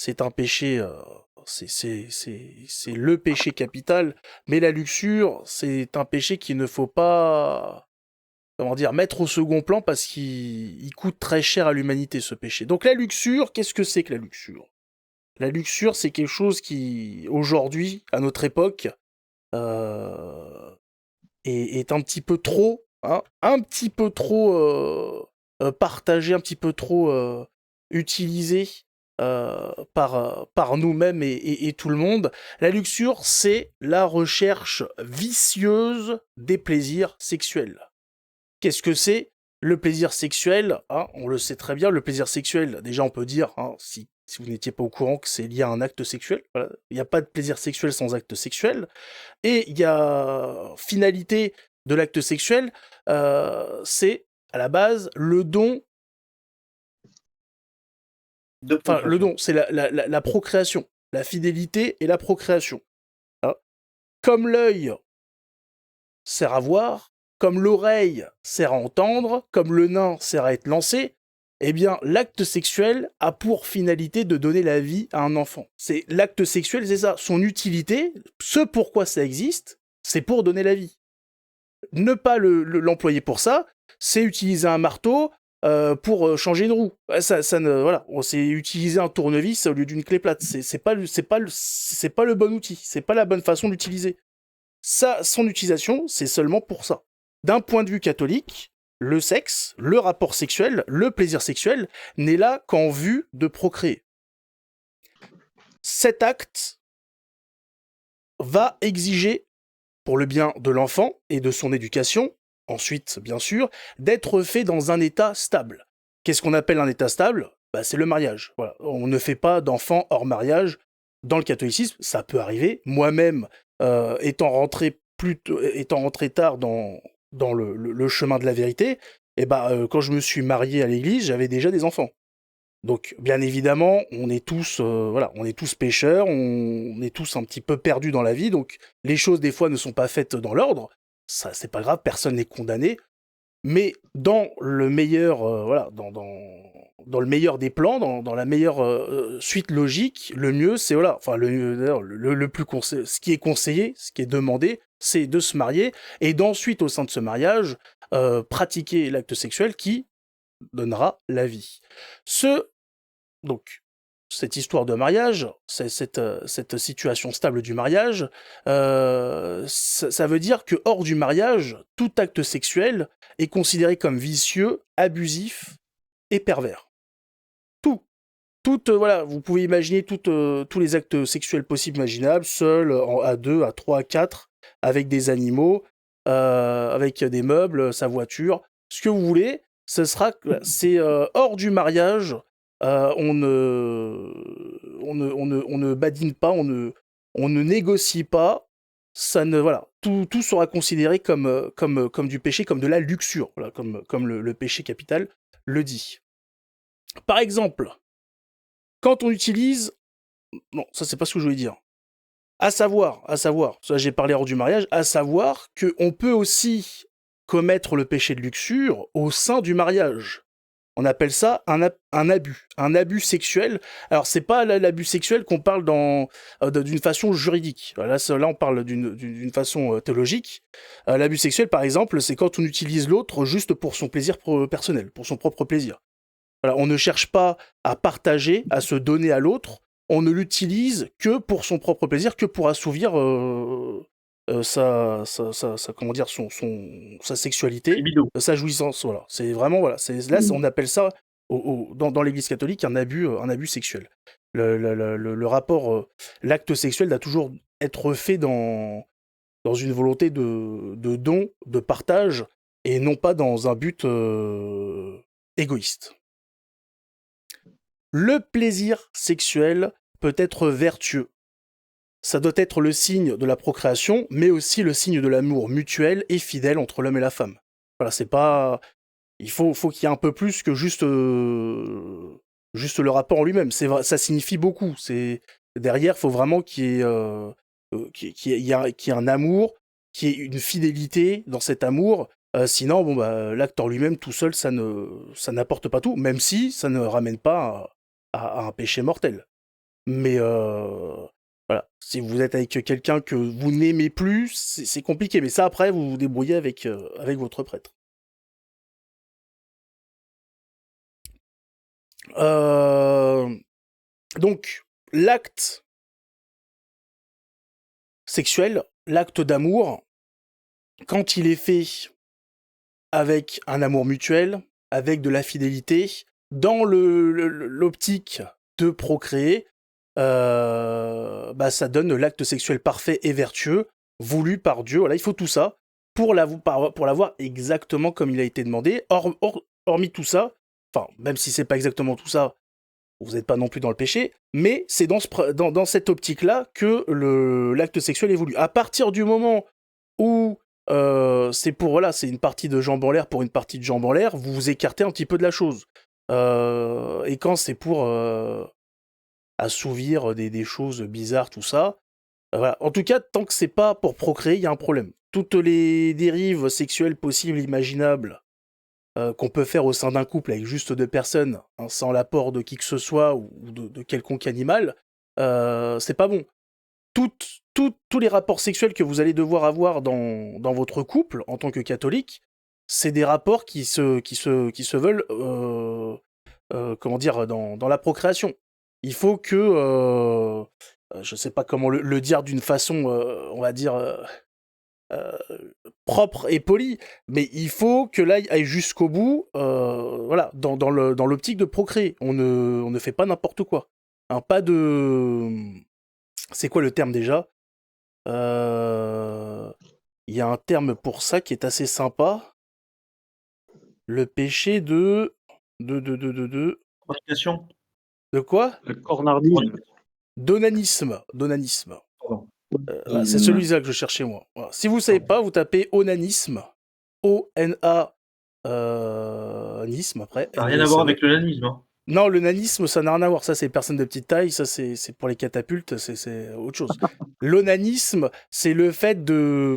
c'est un péché, c'est le péché capital, mais la luxure, c'est un péché qu'il ne faut pas, comment dire, mettre au second plan parce qu'il coûte très cher à l'humanité, ce péché. Donc la luxure, qu'est-ce que c'est que la luxure? La luxure, c'est quelque chose qui, aujourd'hui, à notre époque, euh, est un petit peu trop, hein, un petit peu trop partagé, un petit peu trop utilisé par nous-mêmes et tout le monde. La luxure, c'est la recherche vicieuse des plaisirs sexuels. Qu'est-ce que c'est le plaisir sexuel, hein, on le sait très bien, le plaisir sexuel, déjà on peut dire, hein, si vous n'étiez pas au courant, que c'est lié à un acte sexuel. Voilà. Il n'y a pas de plaisir sexuel sans acte sexuel. Et il y a finalité de l'acte sexuel, c'est à la base le don, De enfin le procréation. don, c'est la procréation, la fidélité et la procréation. Hein. Comme l'œil sert à voir, comme l'oreille sert à entendre, comme le nain sert à être lancé, eh bien, l'acte sexuel a pour finalité de donner la vie à un enfant. C'est l'acte sexuel, c'est ça. Son utilité, ce pourquoi ça existe, c'est pour donner la vie. Ne pas l'employer pour ça, c'est utiliser un marteau pour changer une roue. Ça ne, voilà, c'est utiliser un tournevis au lieu d'une clé plate. C'est pas le bon outil. C'est pas la bonne façon d'utiliser. Ça, son utilisation, c'est seulement pour ça. D'un point de vue catholique, le sexe, le rapport sexuel, le plaisir sexuel n'est là qu'en vue de procréer. Cet acte va exiger, pour le bien de l'enfant et de son éducation, ensuite, bien sûr, d'être fait dans un état stable. Qu'est-ce qu'on appelle un état stable ? Bah, c'est le mariage. Voilà. On ne fait pas d'enfants hors mariage. Dans le catholicisme, ça peut arriver. Moi-même, étant rentré tard dans le chemin de la vérité, et quand je me suis marié à l'église, j'avais déjà des enfants. Donc, bien évidemment, on est tous, voilà, on est tous pécheurs, on est tous un petit peu perdus dans la vie, donc les choses des fois ne sont pas faites dans l'ordre. Ça, c'est pas grave, personne n'est condamné. Mais dans le meilleur, voilà, dans le meilleur des plans, dans la meilleure suite logique, le mieux, c'est voilà, enfin le plus ce qui est conseillé, ce qui est demandé, c'est de se marier et d'ensuite au sein de ce mariage pratiquer l'acte sexuel qui donnera la vie. Donc, cette histoire de mariage, cette situation stable du mariage, ça veut dire que hors du mariage, tout acte sexuel est considéré comme vicieux, abusif et pervers. Tout. Voilà, vous pouvez imaginer tous les actes sexuels possibles, imaginables, seul, à deux, à trois, à quatre, avec des animaux, avec des meubles, sa voiture, ce que vous voulez, c'est hors du mariage. On ne badine pas, on ne négocie pas. Ça ne, voilà, tout sera considéré comme du péché, comme de la luxure, voilà, comme le péché capital le dit. Par exemple, quand on utilise... Non, ça c'est pas ce que je voulais dire. À savoir, ça j'ai parlé hors du mariage, à savoir qu'on peut aussi commettre le péché de luxure au sein du mariage. On appelle ça un abus sexuel. Alors c'est pas l'abus sexuel qu'on parle d'une façon juridique. Là on parle d'une façon théologique. L'abus sexuel, par exemple, c'est quand on utilise l'autre juste pour son plaisir personnel, pour son propre plaisir. Voilà, on ne cherche pas à partager, à se donner à l'autre. On ne l'utilise que pour son propre plaisir, que pour assouvir comment dire, sa sexualité, Libido. sa jouissance. Voilà, c'est vraiment voilà. Là, on appelle ça dans l'Église catholique un abus sexuel. Le rapport, l'acte sexuel doit toujours être fait dans une volonté de don, de partage, et non pas dans un but égoïste. Le plaisir sexuel peut être vertueux. Ça doit être le signe de la procréation, mais aussi le signe de l'amour mutuel et fidèle entre l'homme et la femme. Voilà, c'est pas... Il faut qu'il y ait un peu plus que juste le rapport en lui-même. Ça signifie beaucoup. Derrière, il faut vraiment qu'il y ait un amour, qu'il y ait une fidélité dans cet amour. Sinon, l'acte en lui-même, tout seul, ça n'apporte pas tout, même si ça ne ramène pas à un péché mortel. Mais voilà, si vous êtes avec quelqu'un que vous n'aimez plus, c'est compliqué. Mais ça, après, vous vous débrouillez avec votre prêtre. Donc, l'acte sexuel, l'acte d'amour, quand il est fait avec un amour mutuel, avec de la fidélité, dans l'optique de procréer, ça donne l'acte sexuel parfait et vertueux, voulu par Dieu. Voilà, il faut tout ça pour l'avoir exactement comme il a été demandé. Hormis tout ça, enfin, même si c'est pas exactement tout ça, vous n'êtes pas non plus dans le péché, mais c'est dans cette optique-là que l'acte sexuel est voulu. À partir du moment où c'est une partie de jambes en l'air pour une partie de jambes en l'air, vous vous écartez un petit peu de la chose. Et quand c'est pour assouvir des choses bizarres, tout ça, voilà. En tout cas, tant que c'est pas pour procréer, il y a un problème. Toutes les dérives sexuelles possibles, imaginables, qu'on peut faire au sein d'un couple avec juste 2 personnes, hein, sans l'apport de qui que ce soit ou de quelconque animal, c'est pas bon. Tous les rapports sexuels que vous allez devoir avoir dans votre couple en tant que catholique, c'est des rapports qui se veulent comment dire, dans la procréation. Il faut que je sais pas comment le dire d'une façon on va dire euh, propre et poli, mais il faut que là aille jusqu'au bout, voilà, dans l'optique de procréer. On ne fait pas n'importe quoi. Hein, pas de... C'est quoi le terme déjà? Il y a un terme pour ça qui est assez sympa. Le péché Fornication. de quoi? Le cornardisme. D'onanisme. Pardon. Voilà, c'est celui-là que je cherchais moi. Voilà. Si vous savez pas, vous tapez onanisme. O-N-A nisme après. Ça n'a rien à voir avec le nanisme. Hein. Non, le nanisme, ça n'a rien à voir. Ça, c'est les personnes de petite taille. Ça, c'est pour les catapultes. C'est autre chose. L'onanisme, c'est le fait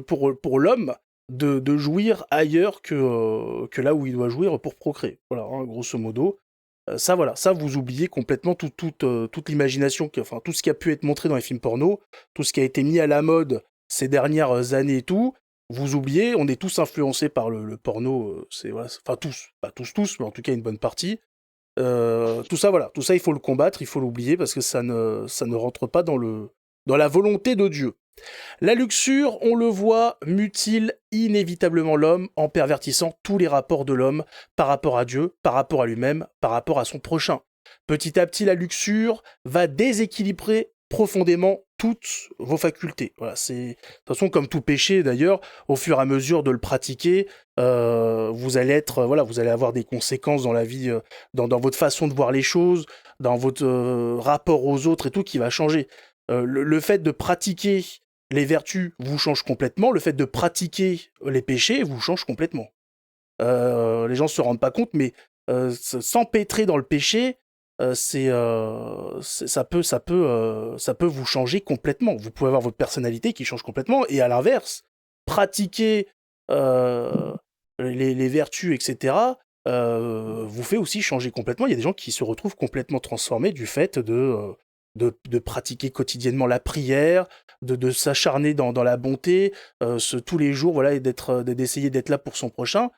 pour l'homme de jouir ailleurs que là où il doit jouir pour procréer. Voilà, hein, grosso modo. Ça, voilà. Ça, vous oubliez complètement toute l'imagination, enfin, tout ce qui a pu être montré dans les films porno, tout ce qui a été mis à la mode ces dernières années et tout. Vous oubliez, on est tous influencés par le porno. Voilà, enfin, tous. Pas tous, mais en tout cas, une bonne partie. Tout ça, voilà, tout ça, il faut le combattre, il faut l'oublier parce que ça ne rentre pas dans la volonté de Dieu. La luxure, on le voit, mutile inévitablement l'homme en pervertissant tous les rapports de l'homme par rapport à Dieu, par rapport à lui-même, par rapport à son prochain. Petit à petit, la luxure va déséquilibrer profondément toutes vos facultés. Voilà, c'est de toute façon comme tout péché d'ailleurs, au fur et à mesure de le pratiquer, vous allez avoir des conséquences dans la vie, dans votre façon de voir les choses, dans votre rapport aux autres et tout qui va changer. Le fait de pratiquer les vertus vous change complètement, le fait de pratiquer les péchés vous change complètement. Les gens se rendent pas compte, mais s'empêtrer dans le péché, ça peut vous changer complètement. Vous pouvez avoir votre personnalité qui change complètement, et à l'inverse, pratiquer les vertus, etc., vous fait aussi changer complètement. Il y a des gens qui se retrouvent complètement transformés du fait de pratiquer quotidiennement la prière, de s'acharner dans la bonté, tous les jours, voilà, et d'essayer d'être là pour son prochain.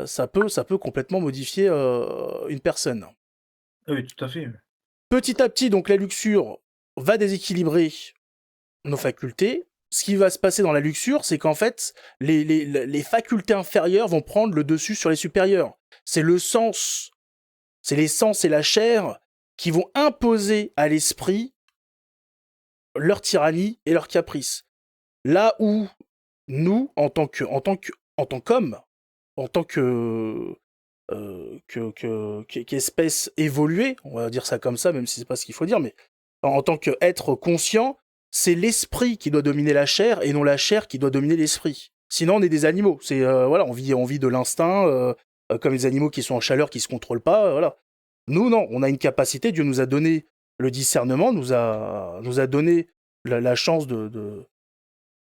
Ça peut complètement modifier une personne. Ah oui, tout à fait. Petit à petit, donc la luxure va déséquilibrer nos facultés. Ce qui va se passer dans la luxure, c'est qu'en fait, les facultés inférieures vont prendre le dessus sur les supérieures. C'est les sens et la chair qui vont imposer à l'esprit leur tyrannie et leur caprice. Là où nous, en tant qu'hommes, en tant qu'espèce évoluée, on va dire ça comme ça, même si c'est pas ce qu'il faut dire, mais en tant qu'être conscient, c'est l'esprit qui doit dominer la chair et non la chair qui doit dominer l'esprit. Sinon, on est des animaux. C'est voilà, on vit de l'instinct, comme les animaux qui sont en chaleur, qui se contrôlent pas. Voilà. Nous, non, on a une capacité. Dieu nous a donné le discernement, nous a donné la chance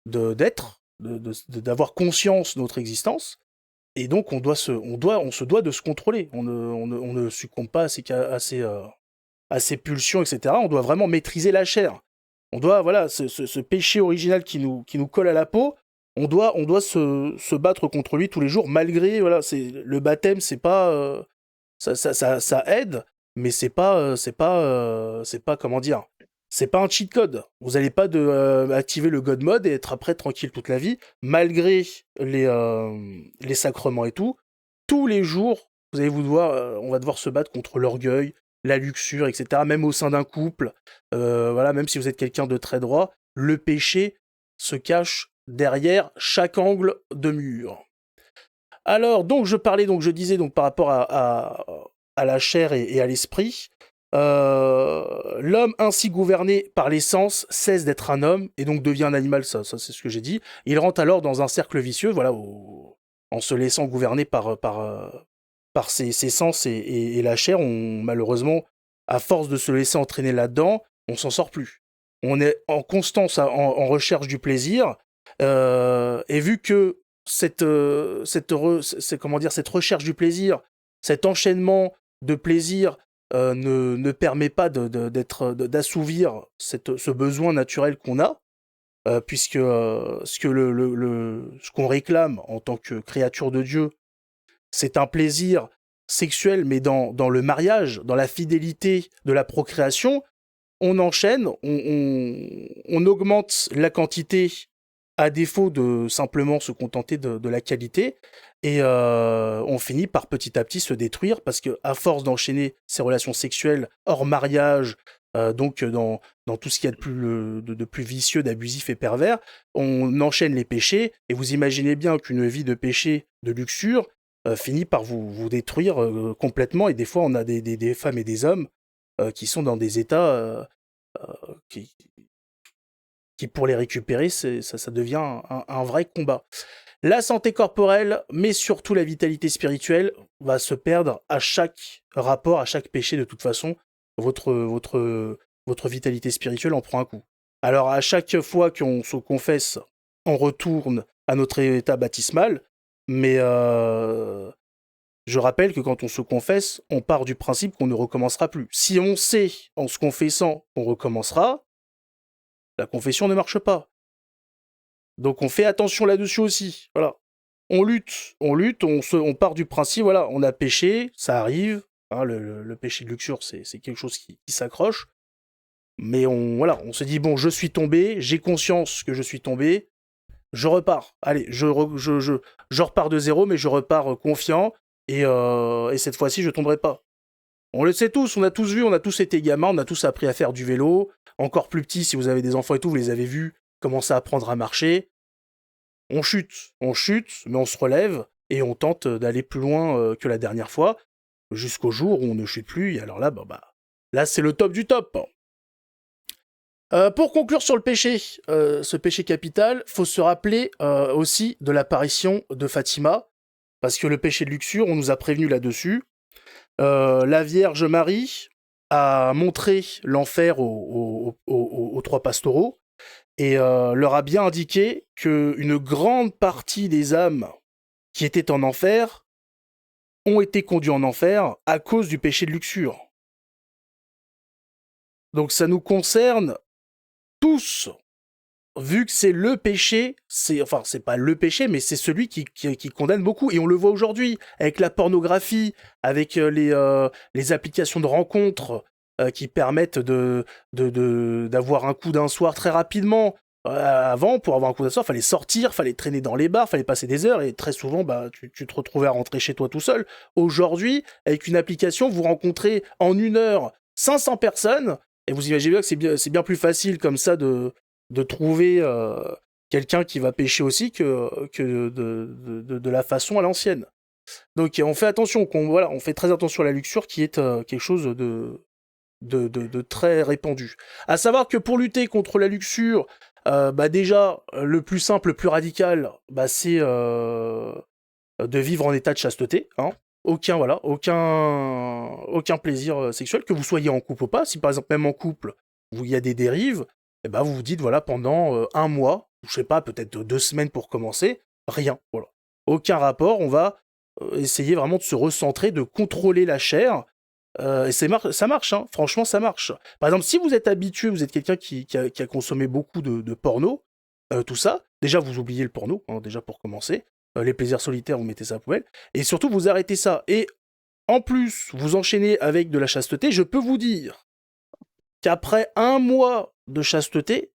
d'être, d'avoir conscience de notre existence. Et donc, on se doit de se contrôler. On ne succombe pas à à ses pulsions, etc. On doit vraiment maîtriser la chair. On doit, voilà, ce péché original qui nous colle à la peau, on doit se battre contre lui tous les jours, malgré, voilà, le baptême, c'est pas, ça aide, mais c'est pas, comment dire, c'est pas un cheat code. Vous n'allez pas activer le God mode et être après tranquille toute la vie, malgré les sacrements et tout. Tous les jours, vous allez on va devoir se battre contre l'orgueil, la luxure, etc. Même au sein d'un couple, voilà, même si vous êtes quelqu'un de très droit, le péché se cache derrière chaque angle de mur. Alors, donc, je disais donc par rapport à la chair et à l'esprit, l'homme ainsi gouverné par les sens cesse d'être un homme et donc devient un animal, ça c'est ce que j'ai dit. Il rentre alors dans un cercle vicieux, voilà, en se laissant gouverner par ses sens et la chair. Malheureusement, à force de se laisser entraîner là-dedans, on s'en sort plus. On est en constance en recherche du plaisir, et vu que cette recherche du plaisir, cet enchaînement de plaisir ne permet pas d'assouvir ce besoin naturel qu'on a, puisque ce qu'on réclame en tant que créature de Dieu, c'est un plaisir sexuel, mais dans le mariage, dans la fidélité de la procréation, on enchaîne, on augmente la quantité à défaut de simplement se contenter de la qualité, et on finit par petit à petit se détruire, parce que à force d'enchaîner ces relations sexuelles hors mariage, donc dans tout ce qu'il y a de plus vicieux, d'abusif et pervers, on enchaîne les péchés, et vous imaginez bien qu'une vie de péché, de luxure, finit par vous détruire complètement, et des fois on a des femmes et des hommes qui sont dans des états qui pour les récupérer, ça devient un vrai combat. La santé corporelle, mais surtout la vitalité spirituelle, va se perdre à chaque rapport, à chaque péché. De toute façon, votre vitalité spirituelle en prend un coup. Alors à chaque fois qu'on se confesse, on retourne à notre état baptismal, mais je rappelle que quand on se confesse, on part du principe qu'on ne recommencera plus. Si on sait, en se confessant, qu'on recommencera, la confession ne marche pas. Donc on fait attention là-dessus aussi. Voilà. On lutte, on part du principe, voilà, on a péché, ça arrive, hein, le péché de luxure, c'est quelque chose qui s'accroche, mais on se dit, bon, je suis tombé, j'ai conscience que je suis tombé, je repars. Allez, je repars de zéro, mais je repars confiant, et cette fois-ci, je tomberai pas. On le sait tous, on a tous vu, on a tous été gamins, on a tous appris à faire du vélo. Encore plus petit, si vous avez des enfants et tout, vous les avez vus commencer à apprendre à marcher. On chute, mais on se relève et on tente d'aller plus loin que la dernière fois, jusqu'au jour où on ne chute plus. Et alors là, là c'est le top du top. Pour conclure sur le péché, ce péché capital, faut se rappeler aussi de l'apparition de Fatima, parce que le péché de luxure, on nous a prévenu là-dessus. La Vierge Marie a montré l'enfer aux trois pastoraux et leur a bien indiqué qu'une grande partie des âmes qui étaient en enfer ont été conduites en enfer à cause du péché de luxure. Donc ça nous concerne tous, vu que c'est le péché, c'est pas le péché, mais c'est celui qui condamne beaucoup, et on le voit aujourd'hui, avec la pornographie, avec les applications de rencontres qui permettent d'avoir un coup d'un soir très rapidement. Avant, pour avoir un coup d'un soir, fallait sortir, fallait traîner dans les bars, fallait passer des heures, et très souvent, tu te retrouvais à rentrer chez toi tout seul. Aujourd'hui, avec une application, vous rencontrez en 1 heure 500 personnes, et vous imaginez bien que c'est bien plus facile comme ça de trouver quelqu'un qui va pécher aussi que de la façon à l'ancienne. Donc on fait attention, on fait très attention à la luxure, qui est quelque chose de très répandu. À savoir que pour lutter contre la luxure, déjà, le plus simple, le plus radical, c'est de vivre en état de chasteté, hein. Aucun plaisir sexuel, que vous soyez en couple ou pas. Si par exemple même en couple, il y a des dérives, vous vous dites, voilà, pendant 1 mois, je sais pas, peut-être 2 semaines pour commencer, rien, voilà. Aucun rapport, on va essayer vraiment de se recentrer, de contrôler la chair, Et ça marche, hein. Franchement, ça marche. Par exemple, si vous êtes habitué, vous êtes quelqu'un qui a consommé beaucoup de porno, tout ça, déjà, vous oubliez le porno, hein, déjà pour commencer. Les plaisirs solitaires, vous mettez ça à la poubelle. Et surtout, vous arrêtez ça. Et en plus, vous enchaînez avec de la chasteté. Je peux vous dire qu'après un mois de chasteté,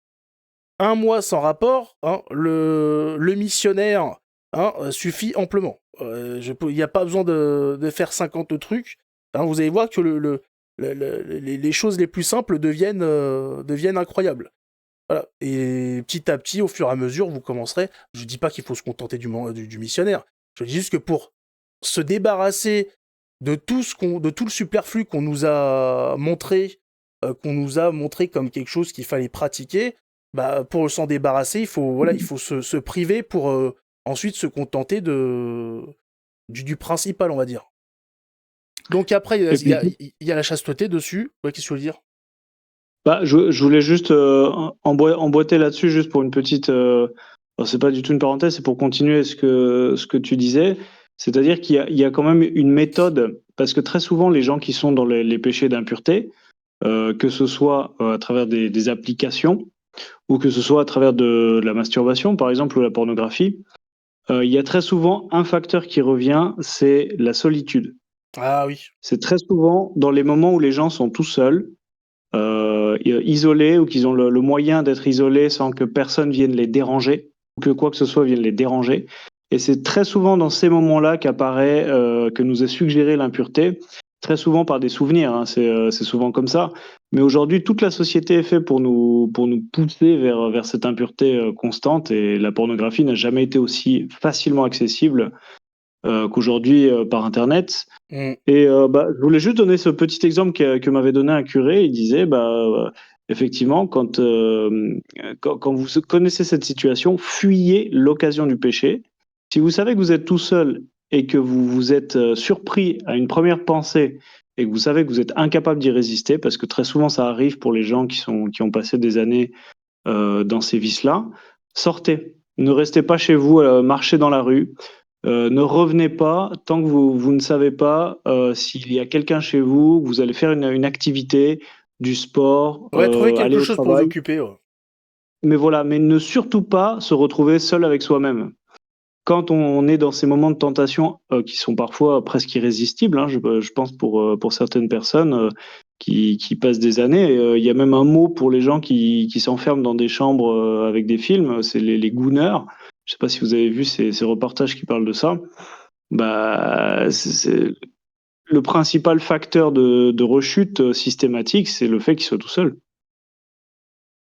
un mois sans rapport, hein, le missionnaire, hein, suffit amplement. Il n'y a pas besoin de faire 50 trucs. Hein, vous allez voir que les choses les plus simples deviennent incroyables. Voilà. Et petit à petit, au fur et à mesure, vous commencerez. Je ne dis pas qu'il faut se contenter du missionnaire. Je dis juste que pour se débarrasser de tout le superflu qu'on nous a montré comme quelque chose qu'il fallait pratiquer, bah, pour s'en débarrasser, il faut se priver pour ensuite se contenter du principal, on va dire. Donc après, Et il y puis, a, il y a la chasteté dessus. Ouais, qu'est-ce que tu veux dire? bah, je voulais juste emboîter là-dessus, juste pour une petite. Alors, c'est pas du tout une parenthèse, c'est pour continuer ce que tu disais. C'est-à-dire qu'il y a quand même une méthode, parce que très souvent, les gens qui sont dans les péchés d'impureté, que ce soit à travers des applications, ou que ce soit à travers de la masturbation, par exemple, ou la pornographie, il y a très souvent un facteur qui revient, c'est la solitude. Ah oui. C'est très souvent dans les moments où les gens sont tout seuls, isolés, ou qu'ils ont le moyen d'être isolés sans que personne vienne les déranger, ou que quoi que ce soit vienne les déranger. Et c'est très souvent dans ces moments-là qu'apparaît, que nous est suggérée l'impureté, très souvent par des souvenirs, hein, c'est souvent comme ça. Mais aujourd'hui, toute la société est faite pour nous pousser vers cette impureté constante, et la pornographie n'a jamais été aussi facilement accessible qu'aujourd'hui par Internet. Mm. Et bah, je voulais juste donner ce petit exemple que m'avait donné un curé. Il disait, bah, effectivement, quand vous connaissez cette situation, fuyez l'occasion du péché. Si vous savez que vous êtes tout seul et que vous vous êtes surpris à une première pensée et que vous savez que vous êtes incapable d'y résister, parce que très souvent ça arrive pour les gens qui ont passé des années dans ces vices-là, sortez. Ne restez pas chez vous, marchez dans la rue. Ne revenez pas tant que vous ne savez pas s'il y a quelqu'un chez vous, que vous allez faire une activité, du sport, Ouais, trouver aller quelque au chose pour vous travail. occuper. Ouais. Mais voilà, mais ne surtout pas se retrouver seul avec soi-même. Quand on est dans ces moments de tentation qui sont parfois presque irrésistibles, hein, je pense pour certaines personnes qui passent des années, il y a même un mot pour les gens qui s'enferment dans des chambres avec des films, c'est les gooners. Je sais pas si vous avez vu ces reportages qui parlent de ça. Bah, c'est le principal facteur de rechute systématique, c'est le fait qu'il soit tout seul.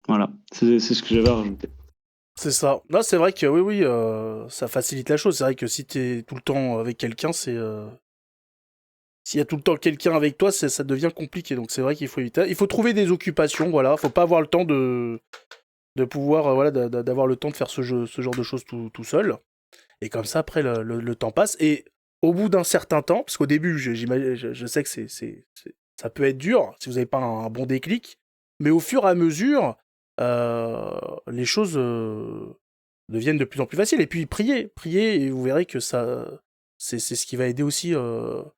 Voilà, c'est ce que j'avais à rajouter. C'est ça. Non, c'est vrai que oui, oui, ça facilite la chose. C'est vrai que si t'es tout le temps avec quelqu'un, s'il y a tout le temps quelqu'un avec toi, ça devient compliqué. Donc c'est vrai qu'il faut éviter. Il faut trouver des occupations, voilà. Faut pas avoir le temps de pouvoir, voilà, d'avoir le temps de faire ce genre de choses tout seul. Et comme ça, après, le temps passe. Et au bout d'un certain temps, parce qu'au début, je sais que ça peut être dur si vous n'avez pas un bon déclic, mais au fur et à mesure, les choses deviennent de plus en plus faciles. Et puis, priez, et vous verrez que c'est ce qui va aider aussi, ce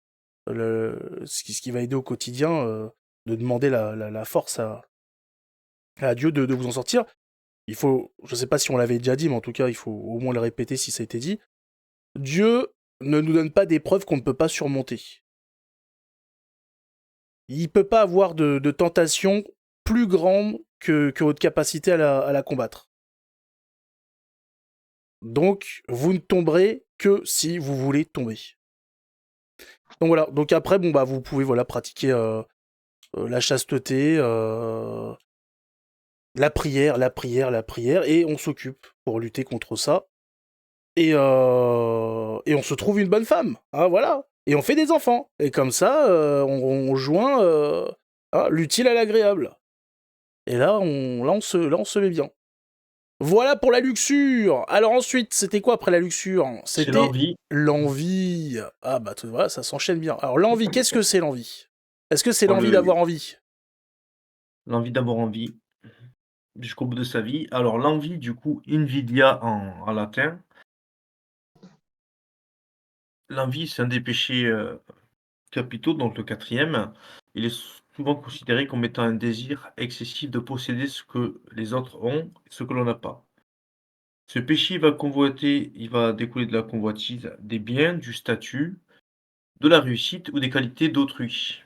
qui va aider au quotidien, de demander la force à Dieu de vous en sortir. Il faut, je sais pas si on l'avait déjà dit, mais en tout cas, il faut au moins le répéter si ça a été dit. Dieu ne nous donne pas d'épreuves qu'on ne peut pas surmonter. Il peut pas avoir de tentation plus grande que votre capacité à la combattre. Donc, vous ne tomberez que si vous voulez tomber. Donc voilà. Donc après, bon bah, vous pouvez voilà pratiquer la chasteté, la prière, et on s'occupe pour lutter contre ça. Et on se trouve une bonne femme, hein, voilà. Et on fait des enfants. Et comme ça, on joint hein, l'utile à l'agréable. Et là, on se met bien. Voilà pour la luxure. Alors ensuite, c'était quoi après la luxure? C'est C'était l'envie. l'envie. Ah bah voilà, ça s'enchaîne bien. Alors l'envie, qu'est-ce que c'est l'envie? Est-ce que c'est Bon, l'envie d'avoir envie? l'envie d'avoir envie jusqu'au bout de sa vie. Alors l'envie, du coup, invidia en latin. L'envie, c'est un des péchés capitaux, donc le quatrième, il est souvent considéré comme étant un désir excessif de posséder ce que les autres ont, et ce que l'on n'a pas. Ce péché il va découler de la convoitise des biens, du statut, de la réussite ou des qualités d'autrui.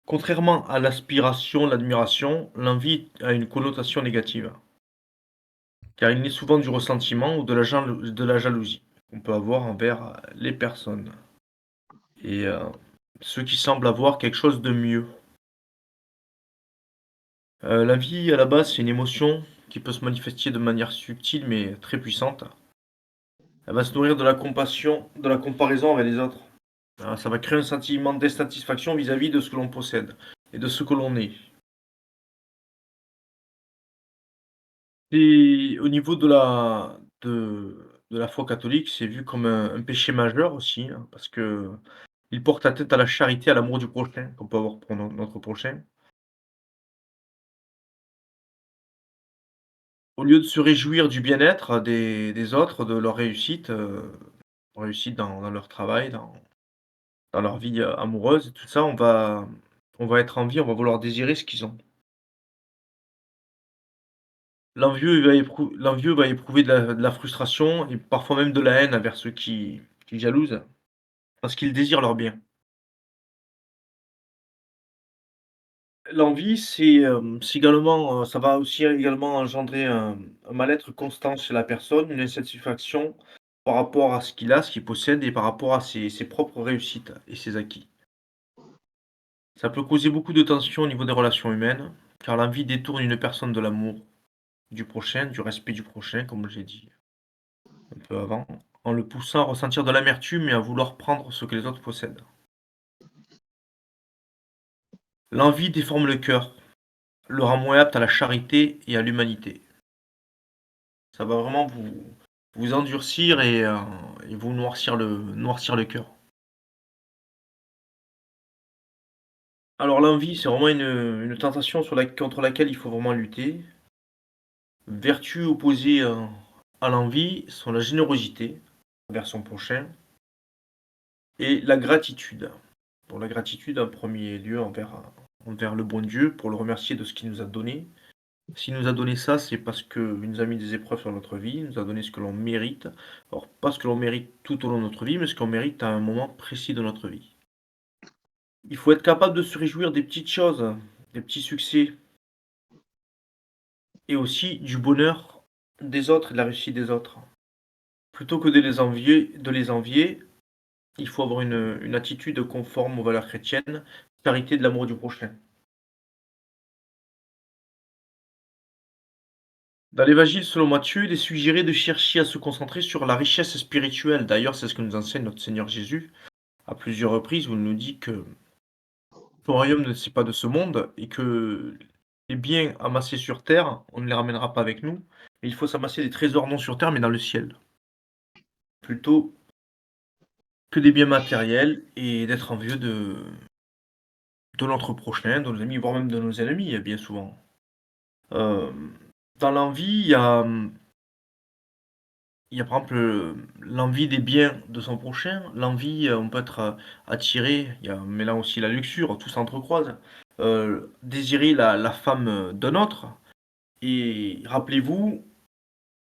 Contrairement à l'aspiration, l'admiration, l'envie a une connotation négative, car il naît souvent du ressentiment ou de la jalousie qu'on peut avoir envers les personnes et ceux qui semblent avoir quelque chose de mieux. L'envie, à la base, c'est une émotion qui peut se manifester de manière subtile mais très puissante. Elle va se nourrir de la compassion, de la comparaison avec les autres. Ça va créer un sentiment d'insatisfaction vis-à-vis de ce que l'on possède et de ce que l'on est. Et au niveau de la foi catholique, c'est vu comme un péché majeur aussi, hein, parce que il porte atteinte à la charité, à l'amour du prochain qu'on peut avoir pour notre prochain. Au lieu de se réjouir du bien-être des autres, de leur réussite dans leur travail, dans leur vie, amoureuse et tout ça, on va être envieux, on va vouloir désirer ce qu'ils ont. L'envieux va éprouver de la frustration et parfois même de la haine envers ceux qui jalousent, parce qu'ils désirent leur bien. L'envie, c'est également, ça va aussi également engendrer un mal-être constant chez la personne, une insatisfaction par rapport à ce qu'il a, ce qu'il possède et par rapport à ses propres réussites et ses acquis. Ça peut causer beaucoup de tensions au niveau des relations humaines, car l'envie détourne une personne de l'amour du prochain, du respect du prochain, comme j'ai dit un peu avant, en le poussant à ressentir de l'amertume et à vouloir prendre ce que les autres possèdent. L'envie déforme le cœur, le rend moins apte à la charité et à l'humanité. Ça va vraiment vous endurcir et vous noircir le cœur. Alors l'envie, c'est vraiment une tentation contre laquelle il faut vraiment lutter. Vertus opposées, à l'envie sont la générosité envers son prochain et la gratitude. Pour la gratitude, en premier lieu, envers le bon Dieu, pour le remercier de ce qu'il nous a donné. S'il nous a donné ça, c'est parce qu'il nous a mis des épreuves sur notre vie, il nous a donné ce que l'on mérite. Alors, pas ce que l'on mérite tout au long de notre vie, mais ce qu'on mérite à un moment précis de notre vie. Il faut être capable de se réjouir des petites choses, des petits succès, et aussi du bonheur des autres et de la réussite des autres. Plutôt que de les envier, il faut avoir une attitude conforme aux valeurs chrétiennes, charité de l'amour du prochain. Dans l'Évangile selon Matthieu, il est suggéré de chercher à se concentrer sur la richesse spirituelle. D'ailleurs, c'est ce que nous enseigne notre Seigneur Jésus à plusieurs reprises, où il nous dit que son royaume ne c'est pas de ce monde et que les biens amassés sur terre, on ne les ramènera pas avec nous. Mais il faut s'amasser des trésors non sur terre, mais dans le ciel. Plutôt que des biens matériels et d'être envieux de notre prochain, de nos amis, voire même de nos ennemis, bien souvent. Euh, Dans l'envie, il y a par exemple, l'envie des biens de son prochain, l'envie, on peut être, attiré, mais là aussi la luxure, tout s'entrecroise. Désirer la femme, d'un autre et rappelez-vous,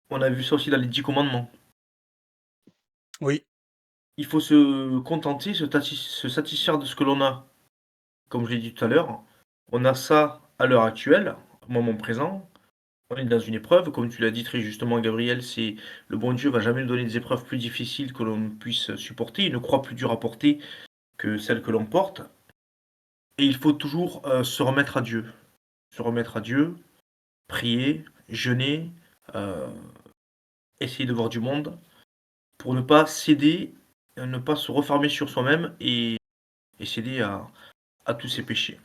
on a vu ça aussi dans les 10 commandements. Oui, Il faut se contenter, se satisfaire de ce que l'on a. Comme je l'ai dit tout à l'heure, on a ça à l'heure actuelle, au moment présent, on est dans une épreuve, comme tu l'as dit très justement Gabriel, c'est le bon Dieu va jamais nous donner des épreuves plus difficiles que l'on puisse supporter, une croix plus dure à porter que celle que l'on porte, et il faut toujours se remettre à Dieu. Se remettre à Dieu, prier, jeûner, euh, essayer de voir du monde, pour ne pas céder, ne pas se refermer sur soi-même et céder à tous ses péchés.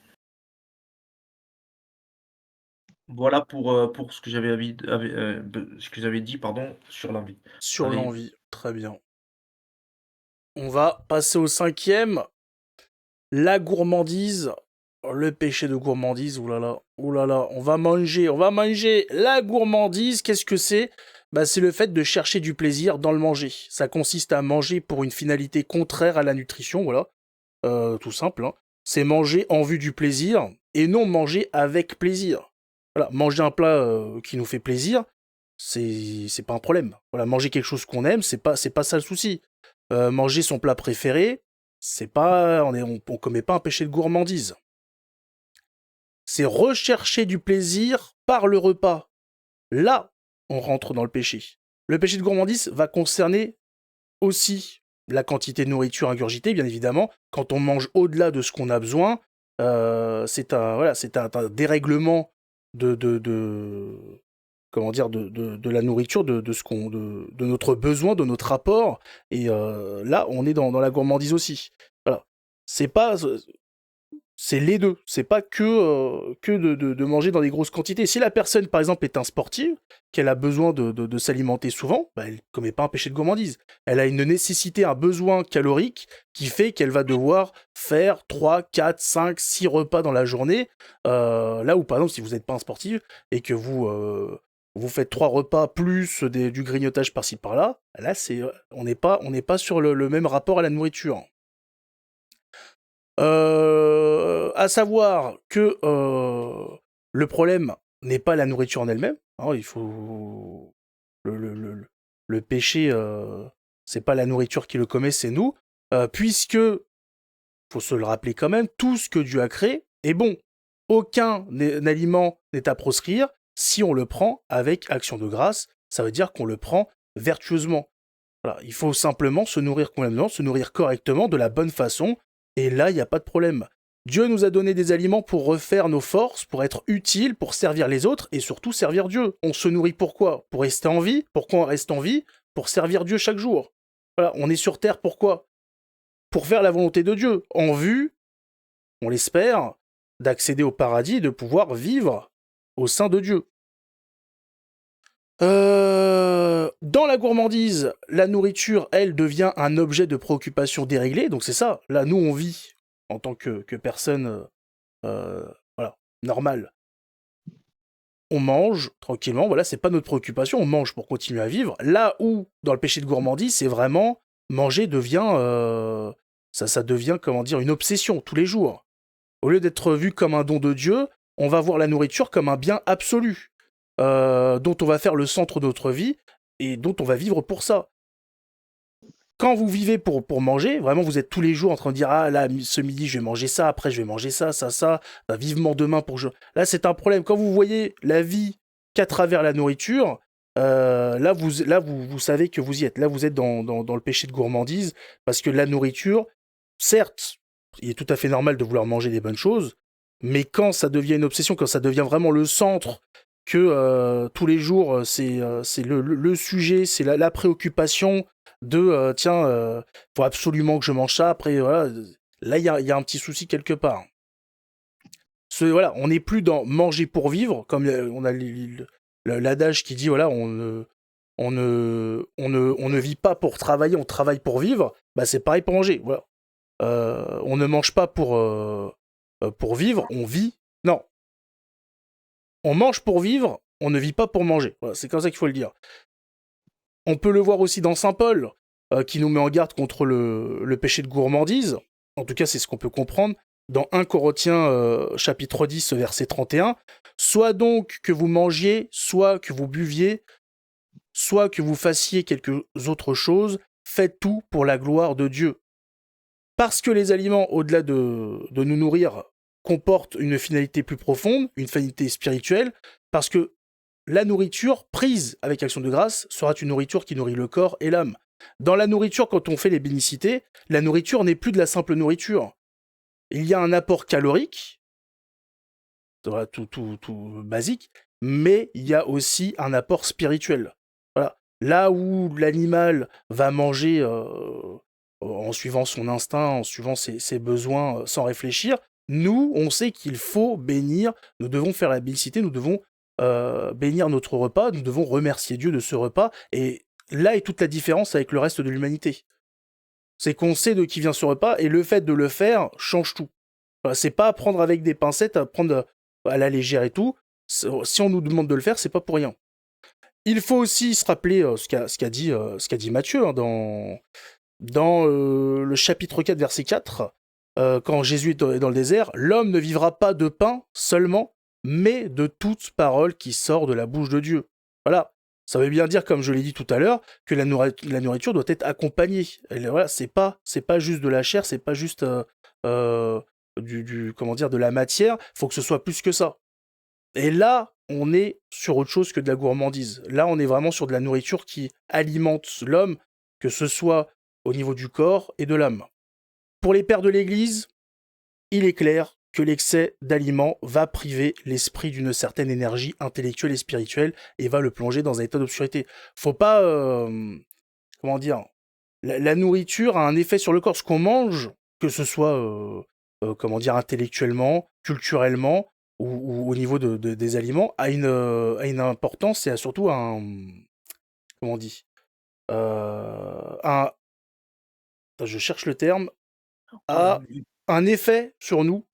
Voilà pour ce que ce que j'avais dit pardon, sur l'envie. sur Allez, l'envie. Très bien. On va passer au cinquième. La gourmandise. Le péché de gourmandise. Oulala. Oulala. On va manger la gourmandise. Qu'est-ce que c'est? Bah, c'est le fait de chercher du plaisir dans le manger. Ça consiste à manger pour une finalité contraire à la nutrition, voilà. tout simple, hein. C'est manger en vue du plaisir et non manger avec plaisir. Voilà, manger un plat qui nous fait plaisir, c'est pas un problème. Voilà, manger quelque chose qu'on aime, c'est pas ça le souci. Manger son plat préféré, c'est pas on commet pas un péché de gourmandise. C'est rechercher du plaisir par le repas. Là, on rentre dans le péché. Le péché de gourmandise va concerner aussi la quantité de nourriture ingurgitée, bien évidemment. Quand on mange au-delà de ce qu'on a besoin, c'est un dérèglement de comment dire de la nourriture, de notre besoin, de notre rapport. Et là, on est dans la gourmandise aussi. Voilà. C'est les deux. C'est pas que de manger dans des grosses quantités. Si la personne, par exemple, est un sportif, qu'elle a besoin de s'alimenter souvent, bah, elle ne commet pas un péché de gourmandise. Elle a une nécessité, un besoin calorique qui fait qu'elle va devoir faire 3, 4, 5, 6 repas dans la journée. Là où, par exemple, si vous n'êtes pas un sportif et que vous faites 3 repas plus du grignotage par-ci par-là, là, on n'est pas sur le même rapport à la nourriture. À savoir que le problème n'est pas la nourriture en elle-même. Hein, il faut le péché, c'est pas la nourriture qui le commet, c'est nous. Puisque, faut se le rappeler quand même, tout ce que Dieu a créé est bon. Aucun aliment n'est à proscrire si on le prend avec action de grâce. Ça veut dire qu'on le prend vertueusement. Voilà, il faut simplement se nourrir convenablement, se nourrir correctement, de la bonne façon. Et là, il n'y a pas de problème. Dieu nous a donné des aliments pour refaire nos forces, pour être utiles, pour servir les autres et surtout servir Dieu. On se nourrit pourquoi ? Pour rester en vie. Pourquoi on reste en vie ? Pour servir Dieu chaque jour. Voilà, on est sur terre pourquoi ? Pour faire la volonté de Dieu, en vue, on l'espère, d'accéder au paradis et de pouvoir vivre au sein de Dieu. Dans la gourmandise, la nourriture, elle, devient un objet de préoccupation déréglé. Donc c'est ça. Là, nous, on vit en tant que personne voilà, normale. On mange tranquillement. Voilà, c'est pas notre préoccupation. On mange pour continuer à vivre. Là où, dans le péché de gourmandise, c'est vraiment manger devient ça devient, comment dire, une obsession tous les jours. Au lieu d'être vu comme un don de Dieu, on va voir la nourriture comme un bien absolu. Dont on va faire le centre de notre vie et dont on va vivre pour ça. Quand vous vivez pour manger, vraiment vous êtes tous les jours en train de dire « Ah là, ce midi je vais manger ça, après je vais manger ça, vivement demain pour que je... » Là c'est un problème. Quand vous voyez la vie qu'à travers la nourriture, là vous savez que vous y êtes. Là vous êtes dans le péché de gourmandise parce que la nourriture, certes, il est tout à fait normal de vouloir manger des bonnes choses, mais quand ça devient une obsession, quand ça devient vraiment le centre, que tous les jours, c'est le sujet, c'est la préoccupation de faut absolument que je mange ça. Après, voilà, là, il y a un petit souci quelque part. Voilà, on n'est plus dans manger pour vivre, comme on a l'adage qui dit voilà, on ne vit pas pour travailler, on travaille pour vivre. Bah, c'est pareil pour manger. Voilà. On ne mange pas pour vivre, on vit. Non. On mange pour vivre, on ne vit pas pour manger. Voilà, c'est comme ça qu'il faut le dire. On peut le voir aussi dans Saint Paul, qui nous met en garde contre le péché de gourmandise. En tout cas, c'est ce qu'on peut comprendre. Dans 1 Corinthiens, chapitre 10, verset 31. Soit donc que vous mangiez, soit que vous buviez, soit que vous fassiez quelque autre chose, faites tout pour la gloire de Dieu. Parce que les aliments, au-delà de nous nourrir, comportent une finalité plus profonde, une finalité spirituelle, parce que la nourriture prise avec action de grâce sera une nourriture qui nourrit le corps et l'âme. Dans la nourriture, quand on fait les bénicités, la nourriture n'est plus de la simple nourriture. Il y a un apport calorique, tout basique, mais il y a aussi un apport spirituel. Voilà. Là où l'animal va manger en suivant son instinct, en suivant ses besoins sans réfléchir, nous, on sait qu'il faut bénir, nous devons faire la bénicité, nous devons bénir notre repas, nous devons remercier Dieu de ce repas, et là est toute la différence avec le reste de l'humanité. C'est qu'on sait de qui vient ce repas, et le fait de le faire change tout. Voilà, c'est pas à prendre avec des pincettes, à prendre à la légère et tout. Si on nous demande de le faire, c'est pas pour rien. Il faut aussi se rappeler ce qu'a dit Matthieu hein, dans le chapitre 4, verset 4. quand Jésus est dans le désert, l'homme ne vivra pas de pain seulement, mais de toute parole qui sort de la bouche de Dieu. Voilà. Ça veut bien dire, comme je l'ai dit tout à l'heure, que la nourriture doit être accompagnée. Voilà, c'est pas juste de la chair, c'est pas juste de la matière. Il faut que ce soit plus que ça. Et là, on est sur autre chose que de la gourmandise. Là, on est vraiment sur de la nourriture qui alimente l'homme, que ce soit au niveau du corps et de l'âme. Pour les pères de l'Église, il est clair que l'excès d'aliments va priver l'esprit d'une certaine énergie intellectuelle et spirituelle et va le plonger dans un état d'obscurité. Faut pas... la nourriture a un effet sur le corps. Ce qu'on mange, que ce soit intellectuellement, culturellement, ou au niveau des aliments, a une importance et a surtout comment on dit un, je cherche le terme, a un effet sur nous,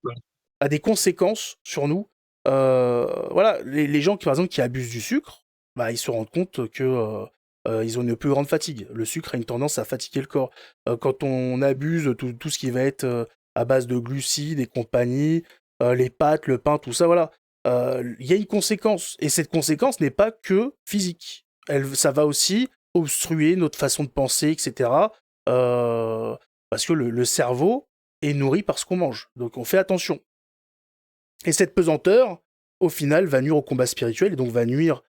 a des conséquences sur nous. Voilà, les gens par exemple qui abusent du sucre, bah, ils se rendent compte que ils ont une plus grande fatigue. Le sucre a une tendance à fatiguer le corps. Quand on abuse tout ce qui va être à base de glucides et compagnie, les pâtes, le pain, tout ça, voilà. Il y a une conséquence. Et cette conséquence n'est pas que physique. Ça va aussi obstruer notre façon de penser, etc. Parce que le cerveau est nourri par ce qu'on mange. Donc on fait attention. Et cette pesanteur, au final, va nuire au combat spirituel et donc va nuire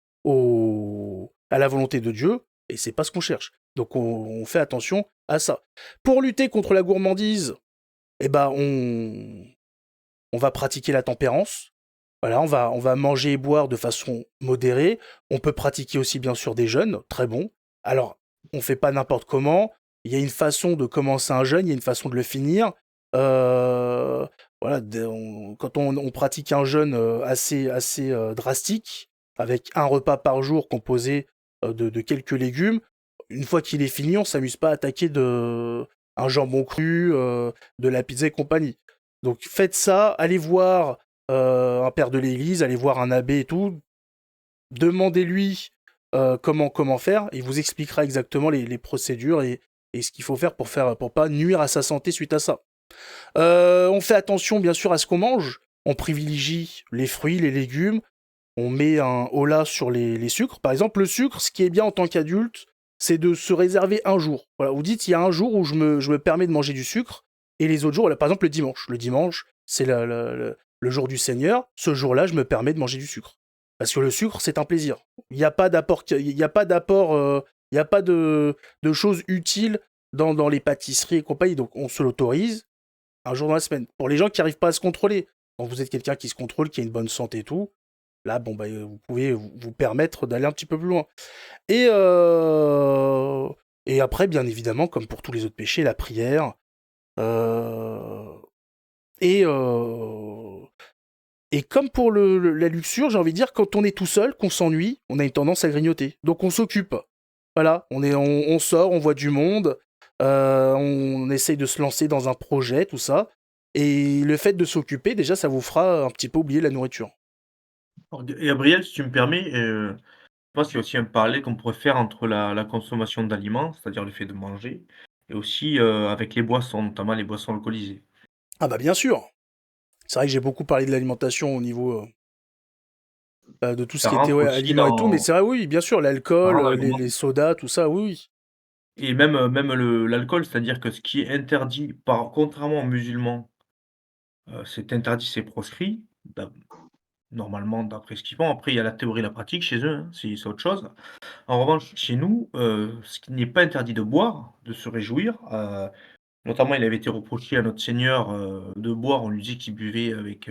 à la volonté de Dieu, et c'est pas ce qu'on cherche. Donc on fait attention à ça. Pour lutter contre la gourmandise, eh ben on va pratiquer la tempérance. Voilà, on va manger et boire de façon modérée. On peut pratiquer aussi bien sûr des jeûnes, très bon. Alors, on fait pas n'importe comment. Il y a une façon de commencer un jeûne, il y a une façon de le finir. Voilà, quand on pratique un jeûne assez drastique, avec un repas par jour composé de quelques légumes, une fois qu'il est fini, on s'amuse pas à attaquer un jambon cru, de la pizza et compagnie. Donc faites ça, allez voir un père de l'église, allez voir un abbé et tout, demandez-lui comment faire, il vous expliquera exactement les procédures et ce qu'il faut faire pour pas nuire à sa santé suite à ça. On fait attention bien sûr à ce qu'on mange, on privilégie les fruits, les légumes, on met un holà sur les sucres. Par exemple, le sucre, ce qui est bien en tant qu'adulte, c'est de se réserver un jour. Voilà, vous dites, il y a un jour où je me permets de manger du sucre, et les autres jours, là, par exemple le dimanche. Le dimanche, c'est le jour du Seigneur. Ce jour-là, je me permets de manger du sucre. Parce que le sucre, c'est un plaisir. Il n'y a pas d'apport, il n'y a pas de choses utiles dans les pâtisseries et compagnie. Donc, on se l'autorise un jour dans la semaine. Pour les gens qui n'arrivent pas à se contrôler, quand vous êtes quelqu'un qui se contrôle, qui a une bonne santé et tout, là, bon, bah, vous pouvez vous permettre d'aller un petit peu plus loin. Et après, bien évidemment, comme pour tous les autres péchés, la prière. Et comme pour la luxure, j'ai envie de dire, quand on est tout seul, qu'on s'ennuie, on a une tendance à grignoter. Donc on s'occupe. Voilà, on sort, on voit du monde, on essaye de se lancer dans un projet, tout ça. Et le fait de s'occuper, déjà, ça vous fera un petit peu oublier la nourriture. Alors, Gabriel, si tu me permets, je pense qu'il y a aussi un parallèle qu'on pourrait faire entre la consommation d'aliments, c'est-à-dire le fait de manger, et aussi avec les boissons, notamment les boissons alcoolisées. Ah bah bien sûr. C'est vrai que j'ai beaucoup parlé de l'alimentation au niveau de tout ce Ça qui était rentre aussi aliments et tout, mais c'est vrai, oui, bien sûr, ça l'alcool, rentre les sodas, tout ça, oui, oui. et même l'alcool, c'est-à-dire que ce qui est interdit contrairement aux musulmans, c'est interdit, c'est proscrit, normalement d'après ce qu'ils font. Après il y a la théorie et la pratique chez eux, hein, c'est autre chose. En revanche, chez nous, ce qui n'est pas interdit de boire, de se réjouir, notamment il avait été reproché à notre Seigneur, de boire, on lui dit qu'il buvait avec,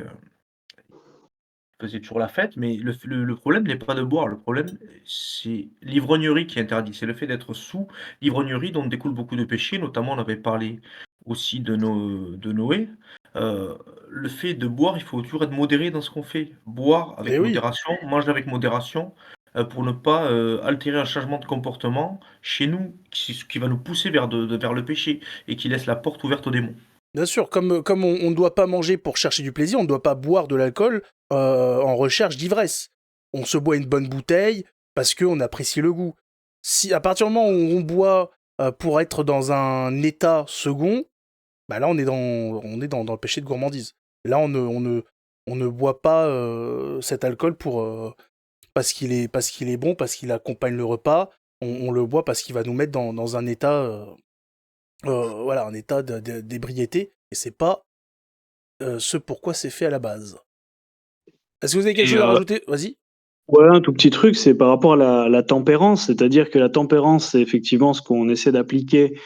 faisait toujours la fête, mais le problème n'est pas de boire, le problème, c'est l'ivrognerie qui est interdit. C'est le fait d'être sous l'ivrognerie dont découle beaucoup de péchés, notamment on avait parlé aussi de Noé. Le fait de boire, il faut toujours être modéré dans ce qu'on fait. Boire Eh avec oui, modération, manger avec modération, pour ne pas, altérer un changement de comportement chez nous, qui va nous pousser vers le péché et qui laisse la porte ouverte aux démons. bien sûr, comme on ne doit pas manger pour chercher du plaisir, on ne doit pas boire de l'alcool en recherche d'ivresse. On se boit une bonne bouteille parce qu'on apprécie le goût. Si à partir du moment où on boit pour être dans un état second, bah là on est dans le péché de gourmandise. Là on ne boit pas cet alcool parce qu'il est bon, parce qu'il accompagne le repas. On le boit parce qu'il va nous mettre dans un état voilà, un état d'ébriété, et c'est pas ce pourquoi c'est fait à la base. Est-ce que vous avez quelque Et chose à rajouter? Vas-y. ouais, un tout petit truc, c'est par rapport à la tempérance, c'est-à-dire que la tempérance, c'est effectivement ce qu'on essaie d'appliquer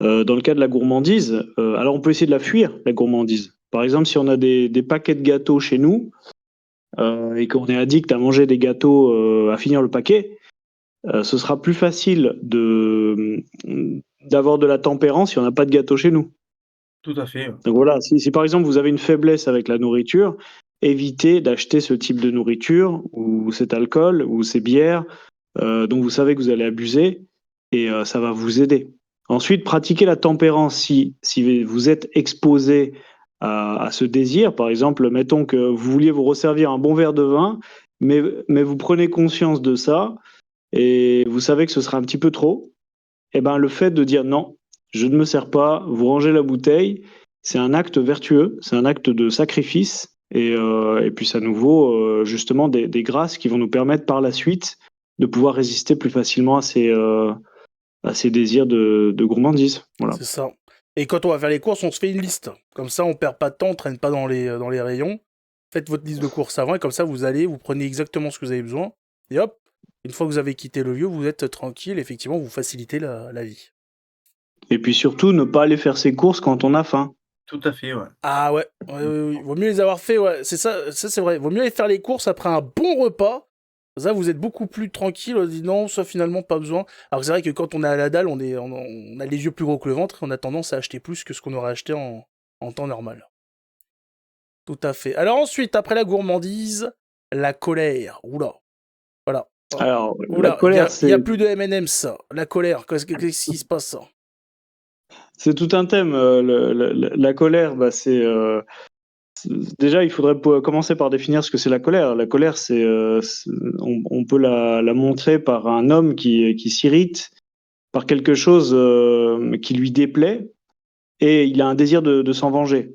dans le cas de la gourmandise. Alors on peut essayer de la fuir, la gourmandise. Par exemple, si on a des paquets de gâteaux chez nous et qu'on est addict à manger des gâteaux, à finir le paquet, ce sera plus facile d'avoir de la tempérance si on n'a pas de gâteau chez nous. Tout à fait, ouais. Donc voilà, si par exemple vous avez une faiblesse avec la nourriture, évitez d'acheter ce type de nourriture ou cet alcool ou ces bières dont vous savez que vous allez abuser et ça va vous aider. Ensuite, pratiquez la tempérance si vous êtes exposé à ce désir. Par exemple, mettons que vous vouliez vous resservir un bon verre de vin, mais vous prenez conscience de ça et vous savez que ce sera un petit peu trop. Eh ben, le fait de dire non, je ne me sers pas, vous rangez la bouteille, c'est un acte vertueux, c'est un acte de sacrifice, et puis ça nous vaut justement des grâces qui vont nous permettre par la suite de pouvoir résister plus facilement à ces désirs de gourmandise. Voilà. C'est ça. Et quand on va faire les courses, on se fait une liste. Comme ça, on perd pas de temps, on traîne pas dans les rayons. Faites votre liste de courses avant, et comme ça, vous prenez exactement ce que vous avez besoin. Et hop, une fois que vous avez quitté le lieu, vous êtes tranquille. Effectivement, vous facilitez la vie. Et puis surtout, ne pas aller faire ses courses quand on a faim. Tout à fait, ouais. Ah ouais, ouais, ouais, ouais. Vaut mieux les avoir fait, ouais. C'est ça c'est vrai. Vaut mieux aller faire les courses après un bon repas. Ça, vous êtes beaucoup plus tranquille. On dit non, ça finalement pas besoin. Alors que c'est vrai que quand on est à la dalle, on a les yeux plus gros que le ventre, et on a tendance à acheter plus que ce qu'on aurait acheté en temps normal. Tout à fait. Alors ensuite, après la gourmandise, la colère. Oula, voilà. Oh, Alors, la oula, colère, y a plus de M&M's. La colère, qu'est-ce qui se passe? c'est tout un thème. La colère, bah, déjà, il faudrait commencer par définir ce que c'est la colère. La colère, on peut la montrer par un homme qui s'irrite, par quelque chose qui lui déplaît, et il a un désir de s'en venger.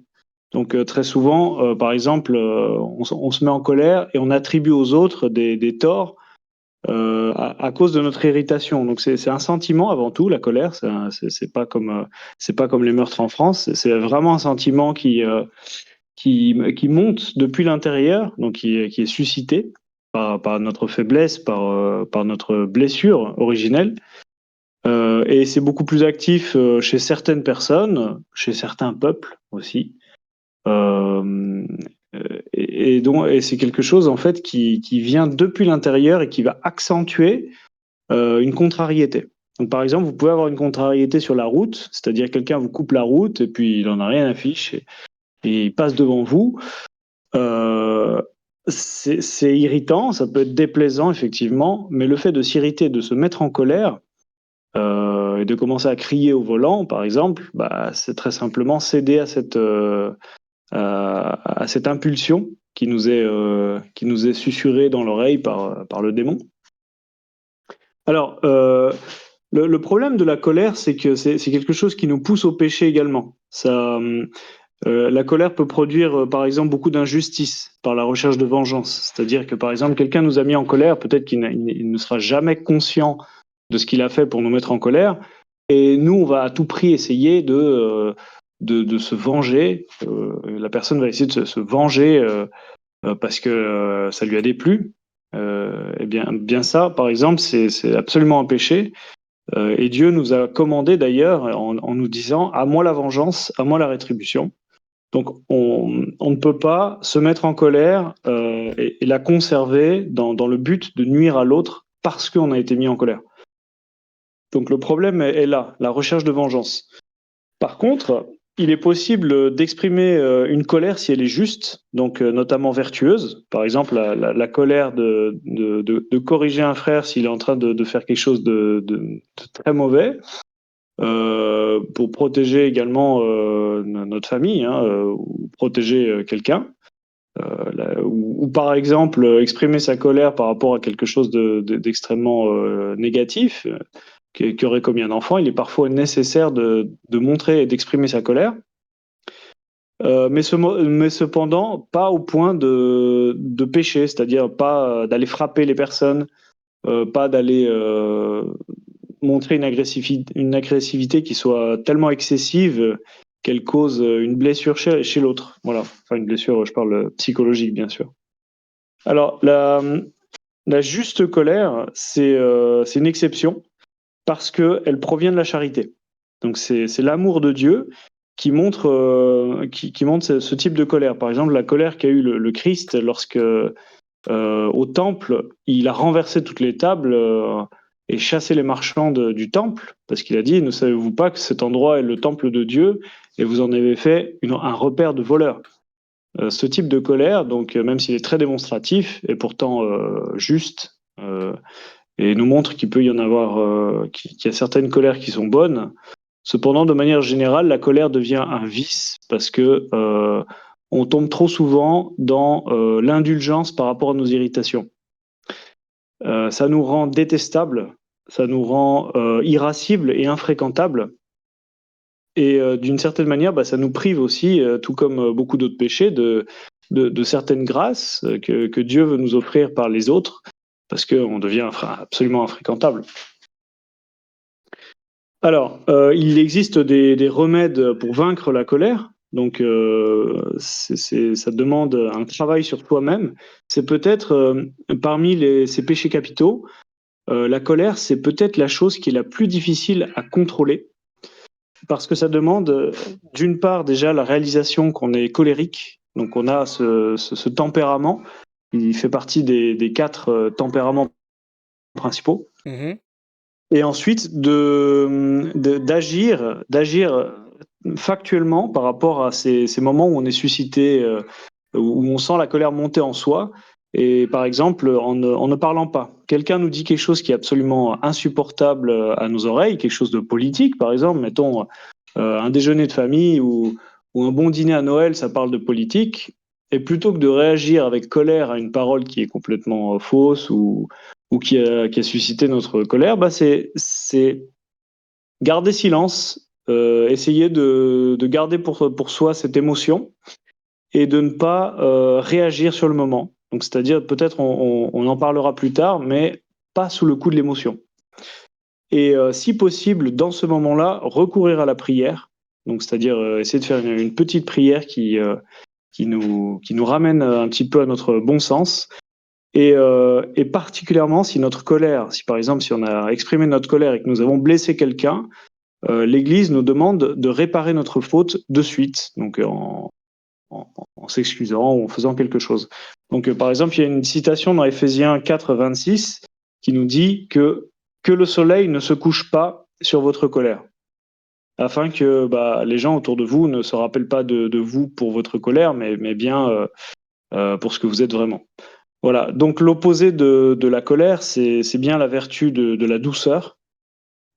Donc très souvent, par exemple, on se met en colère et on attribue aux autres des torts à cause de notre irritation. Donc c'est un sentiment avant tout, la colère. C'est pas comme les meurtres en France. C'est vraiment un sentiment qui monte depuis l'intérieur, donc qui est suscité par notre faiblesse, par notre blessure originelle. Et c'est beaucoup plus actif chez certaines personnes, chez certains peuples aussi. Euh, et c'est quelque chose en fait qui vient depuis l'intérieur et qui va accentuer une contrariété. Donc par exemple, vous pouvez avoir une contrariété sur la route, c'est-à-dire quelqu'un vous coupe la route et puis il en a rien à fiche et il passe devant vous. Euh, c'est irritant, ça peut être déplaisant effectivement, mais le fait de s'irriter, de se mettre en colère et de commencer à crier au volant, par exemple, bah, c'est très simplement céder à cette impulsion qui nous est susurrée dans l'oreille par le démon. Alors, le problème de la colère, c'est que c'est quelque chose qui nous pousse au péché également. La colère peut produire, par exemple, beaucoup d'injustice par la recherche de vengeance. C'est-à-dire que, par exemple, quelqu'un nous a mis en colère, peut-être qu'il ne sera jamais conscient de ce qu'il a fait pour nous mettre en colère, et nous, on va à tout prix essayer de se venger. La personne va essayer de se venger parce que ça lui a déplu. Et bien ça, par exemple, c'est absolument un péché. Et Dieu nous a commandé d'ailleurs en nous disant à moi la vengeance, à moi la rétribution. Donc on ne peut pas se mettre en colère et la conserver dans le but de nuire à l'autre parce qu'on a été mis en colère. Donc le problème est là, la recherche de vengeance. Par contre, il est possible d'exprimer une colère si elle est juste, donc notamment vertueuse. Par exemple, la colère de corriger un frère s'il est en train de faire quelque chose de très mauvais, pour protéger également notre famille, hein, ou protéger quelqu'un. Ou par exemple, exprimer sa colère par rapport à quelque chose d'extrêmement négatif qu'aurait commis un enfant, il est parfois nécessaire de montrer et d'exprimer sa colère. mais cependant, pas au point de pécher, c'est-à-dire pas d'aller frapper les personnes, pas d'aller montrer une agressivité qui soit tellement excessive qu'elle cause une blessure chez l'autre. Voilà. Enfin, une blessure, je parle psychologique, bien sûr. Alors, la juste colère, c'est une exception parce qu'elle provient de la charité. Donc, c'est l'amour de Dieu qui montre, qui montre ce type de colère. Par exemple, la colère qu'a eu le Christ lorsque au temple, il a renversé toutes les tables et chassé les marchands du temple, parce qu'il a dit, ne savez-vous pas que cet endroit est le temple de Dieu et vous en avez fait un repère de voleurs. Ce type de colère, donc même s'il est très démonstratif, est pourtant juste et nous montre qu'il peut y en avoir, qu'il y a certaines colères qui sont bonnes. Cependant, de manière générale, la colère devient un vice parce que on tombe trop souvent dans l'indulgence par rapport à nos irritations. Ça nous rend détestables, ça nous rend irascibles et infréquentables. Et d'une certaine manière, bah, ça nous prive aussi, tout comme beaucoup d'autres péchés, de certaines grâces que Dieu veut nous offrir par les autres, parce qu'on devient absolument infréquentable. Alors, il existe des remèdes pour vaincre la colère. Donc, ça demande un travail sur toi-même. C'est peut-être parmi ces péchés capitaux, la colère, c'est peut-être la chose qui est la plus difficile à contrôler parce que ça demande, d'une part, déjà la réalisation qu'on est colérique. Donc, on a ce tempérament. Il fait partie des 4 tempéraments principaux. Mhm. Et ensuite, d'agir factuellement par rapport à ces moments où on est suscité, où on sent la colère monter en soi. Et par exemple, en ne parlant pas. Quelqu'un nous dit quelque chose qui est absolument insupportable à nos oreilles, quelque chose de politique, par exemple, mettons un déjeuner de famille ou un bon dîner à Noël, ça parle de politique. Et plutôt que de réagir avec colère à une parole qui est complètement fausse ou qui a suscité notre colère, bah c'est garder silence, essayer de garder pour soi cette émotion et de ne pas réagir sur le moment. Donc, c'est-à-dire, peut-être on en parlera plus tard, mais pas sous le coup de l'émotion. Et si possible, dans ce moment-là, recourir à la prière. Donc, c'est-à-dire essayer de faire une petite prière qui nous ramène un petit peu à notre bon sens. Et particulièrement si notre colère, si par exemple si on a exprimé notre colère et que nous avons blessé quelqu'un, l'Église nous demande de réparer notre faute de suite, donc en s'excusant ou en faisant quelque chose. Donc par exemple, il y a une citation dans Éphésiens 4, 26 qui nous dit que le soleil ne se couche pas sur votre colère, afin que les gens autour de vous ne se rappellent pas de vous pour votre colère, mais bien pour ce que vous êtes vraiment. Voilà, donc l'opposé de la colère, c'est bien la vertu de la douceur,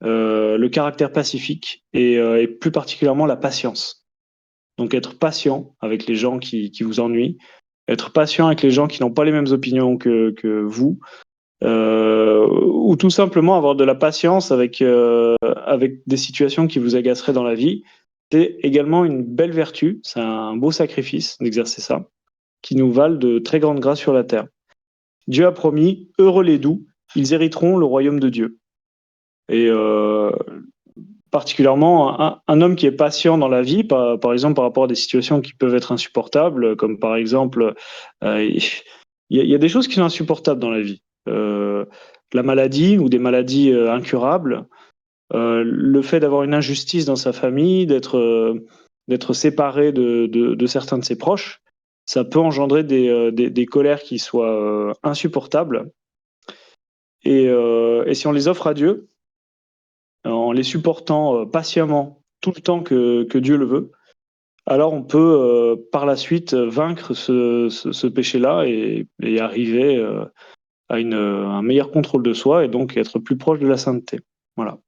le caractère pacifique et plus particulièrement la patience. Donc être patient avec les gens qui vous ennuient, être patient avec les gens qui n'ont pas les mêmes opinions que vous, ou tout simplement avoir de la patience avec des situations qui vous agaceraient dans la vie. C'est également une belle vertu, c'est un beau sacrifice d'exercer ça, qui nous valent de très grandes grâces sur la terre. Dieu a promis, heureux les doux, ils hériteront le royaume de Dieu. Et particulièrement, un homme qui est patient dans la vie, par exemple par rapport à des situations qui peuvent être insupportables, comme par exemple, il y a des choses qui sont insupportables dans la vie. La maladie ou des maladies incurables, le fait d'avoir une injustice dans sa famille, d'être séparé de certains de ses proches, ça peut engendrer des colères qui soient insupportables. Et si on les offre à Dieu, en les supportant patiemment tout le temps que Dieu le veut, alors on peut par la suite vaincre ce péché-là et arriver à un meilleur contrôle de soi et donc être plus proche de la sainteté. Voilà.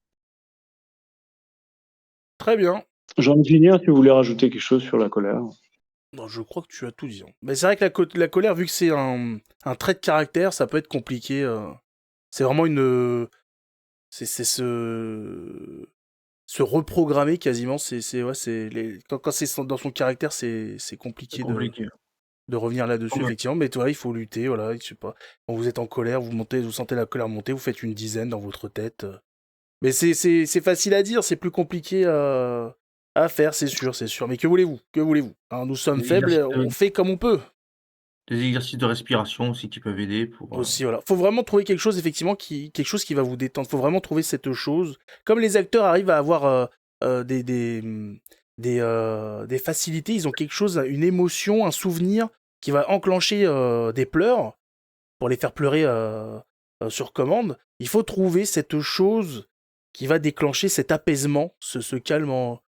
Très bien. J'en ai fini si vous voulez rajouter quelque chose sur la colère. Non, je crois que tu as tout dit. Mais c'est vrai que la colère, vu que c'est un trait de caractère, ça peut être compliqué. C'est vraiment une... C'est se reprogrammer quasiment. Quand c'est dans son caractère, c'est C'est compliqué compliqué. de revenir là-dessus, Comme effectivement. Mais toi, il faut lutter, voilà, je sais pas. Quand vous êtes en colère, vous sentez la colère monter, vous faites une dizaine dans votre tête. Mais c'est facile à dire, c'est plus compliqué à faire, c'est sûr, c'est sûr. Mais que voulez-vous? Que voulez-vous? Hein, nous sommes des faibles, exercices on fait comme on peut. de respiration aussi qui peuvent aider pour, Aussi, voilà. Faut vraiment trouver quelque chose, effectivement, quelque chose qui va vous détendre. Faut vraiment trouver cette chose. Comme les acteurs arrivent à avoir des facilités, ils ont quelque chose, une émotion, un souvenir qui va enclencher des pleurs pour les faire pleurer sur commande. Il faut trouver cette chose qui va déclencher cet apaisement, ce calme en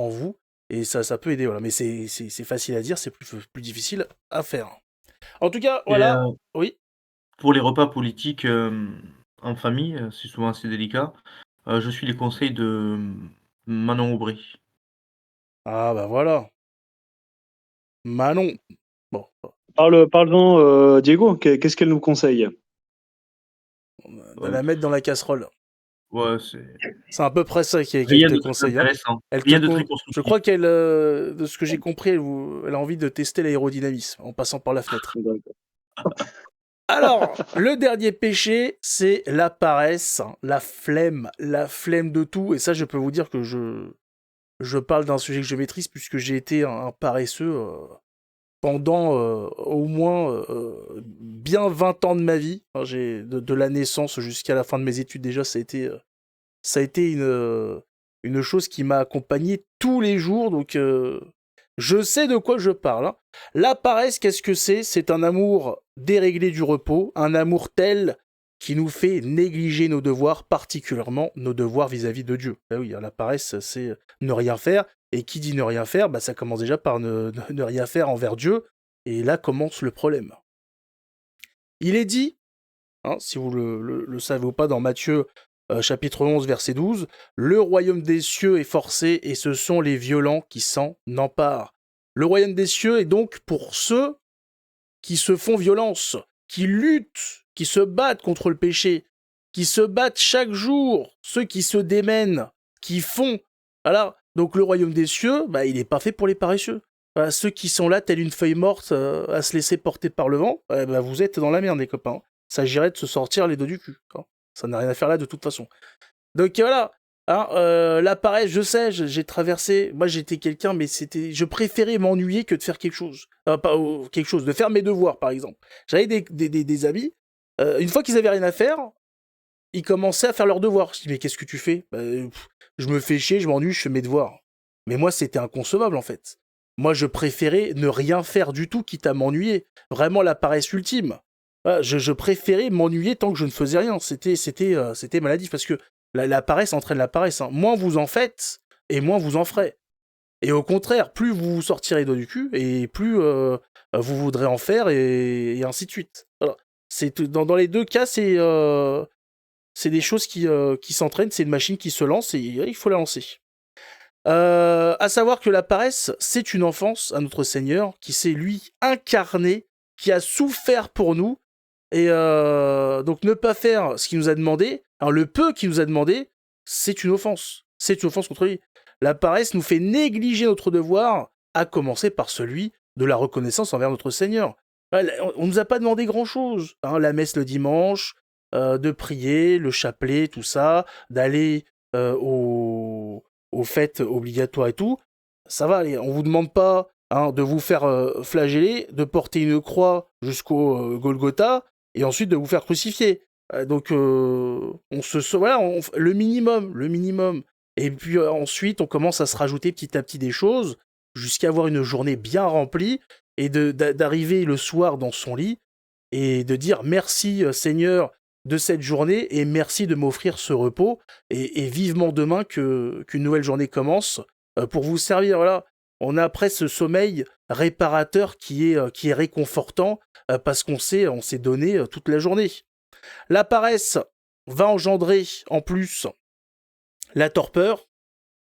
vous. Et ça peut aider, voilà. Mais c'est facile à dire, c'est plus difficile à faire. En tout cas, et voilà. Oui. pour les repas politiques, en famille, c'est souvent assez délicat, je suis les conseils de, Manon Aubry. Ah bah voilà. Manon. Bon, Parle-en, Diego, qu'est-ce qu'elle nous conseille? de la mettre dans la casserole. Ouais, c'est C'est à peu près ça qu'elle rien te de très conseille. Hein. intéressant, Elle te rien de très Je constructif. crois qu'elle, de ce que j'ai compris, elle a envie de tester l'aérodynamisme en passant par la fenêtre. Alors, le dernier péché, c'est la paresse, hein, la flemme de tout. Et ça, je peux vous dire que je parle d'un sujet que je maîtrise puisque j'ai été un paresseux pendant au moins bien 20 ans de ma vie. Hein, de la naissance jusqu'à la fin de mes études déjà, ça a été une chose qui m'a accompagné tous les jours, donc je sais de quoi je parle. Hein. La paresse, qu'est-ce que c'est? C'est un amour déréglé du repos, un amour tel qui nous fait négliger nos devoirs, particulièrement nos devoirs vis-à-vis de Dieu. Ah oui, la paresse, c'est ne rien faire, et qui dit ne rien faire, bah, ça commence déjà par ne rien faire envers Dieu, et là commence le problème. Il est dit, hein, si vous le savez ou pas, dans Matthieu chapitre 11, verset 12, « Le royaume des cieux est forcé et ce sont les violents qui s'en emparent. » Le royaume des cieux est donc pour ceux qui se font violence, qui luttent, qui se battent contre le péché, qui se battent chaque jour, ceux qui se démènent, qui font. Voilà. Donc le royaume des cieux, bah, il n'est pas fait pour les paresseux. Voilà, ceux qui sont là, telle une feuille morte, à se laisser porter par le vent, bah, vous êtes dans la merde, les copains. S'agirait de se sortir les dos du cul. Hein. Ça n'a rien à faire là de toute façon. Donc voilà, hein, la paresse, je sais, j'ai traversé. Moi, j'étais quelqu'un, mais je préférais m'ennuyer que de faire quelque chose. Pas quelque chose, de faire mes devoirs, par exemple. J'avais des amis. Une fois qu'ils avaient rien à faire, ils commençaient à faire leurs devoirs. Je dis, mais qu'est-ce que tu fais? Je me fais chier, je m'ennuie, je fais mes devoirs. Mais moi, c'était inconcevable, en fait. Moi, je préférais ne rien faire du tout, quitte à m'ennuyer. Vraiment la paresse ultime. Voilà, je préférais m'ennuyer tant que je ne faisais rien. C'était maladif, parce que la paresse entraîne la paresse. Hein. Moins vous en faites, et moins vous en ferez. Et au contraire, plus vous vous sortirez dos du cul, et plus vous voudrez en faire, et ainsi de suite. Voilà. Dans les deux cas, c'est des choses qui s'entraînent, c'est une machine qui se lance, et il faut la lancer. À savoir que la paresse, c'est une enfance à notre Seigneur, qui s'est, lui, incarné, qui a souffert pour nous, et donc ne pas faire ce qu'il nous a demandé, alors le peu qu'il nous a demandé, c'est une offense. C'est une offense contre lui. La paresse nous fait négliger notre devoir, à commencer par celui de la reconnaissance envers notre Seigneur. On ne nous a pas demandé grand-chose. Hein, la messe le dimanche, de prier, le chapelet, tout ça, d'aller aux fêtes obligatoires et tout. Ça va aller. On vous demande pas de vous faire flageller, de porter une croix jusqu'au Golgotha, et ensuite de vous faire crucifier. Donc, voilà, le minimum. Et puis ensuite, on commence à se rajouter petit à petit des choses, jusqu'à avoir une journée bien remplie, et d'arriver le soir dans son lit, et de dire merci Seigneur de cette journée, et merci de m'offrir ce repos, et vivement demain qu'une nouvelle journée commence, pour vous servir. Voilà. On a après ce sommeil réparateur qui est réconfortant, parce qu'on s'est donné toute la journée. La paresse va engendrer en plus la torpeur,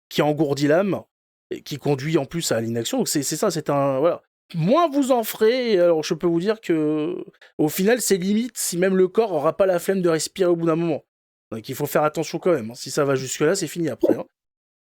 qui engourdit l'âme, et qui conduit en plus à l'inaction. Donc c'est ça, c'est un... Voilà. Moins vous en ferez, alors je peux vous dire que au final c'est limite si même le corps aura pas la flemme de respirer au bout d'un moment. Donc il faut faire attention quand même. Hein. Si ça va jusque là, c'est fini après. Hein.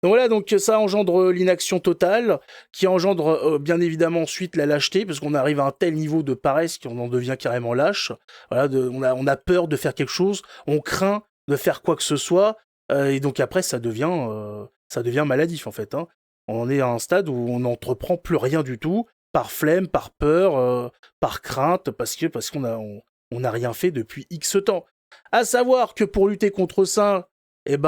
Donc voilà, donc ça engendre l'inaction totale, qui engendre bien évidemment ensuite la lâcheté, parce qu'on arrive à un tel niveau de paresse qu'on en devient carrément lâche. Voilà, on a peur de faire quelque chose, on craint de faire quoi que ce soit, et donc après ça devient maladif en fait. Hein. On est à un stade où on n'entreprend plus rien du tout, par flemme, par peur, par crainte, parce qu'on a rien fait depuis X temps. À savoir que pour lutter contre ça, il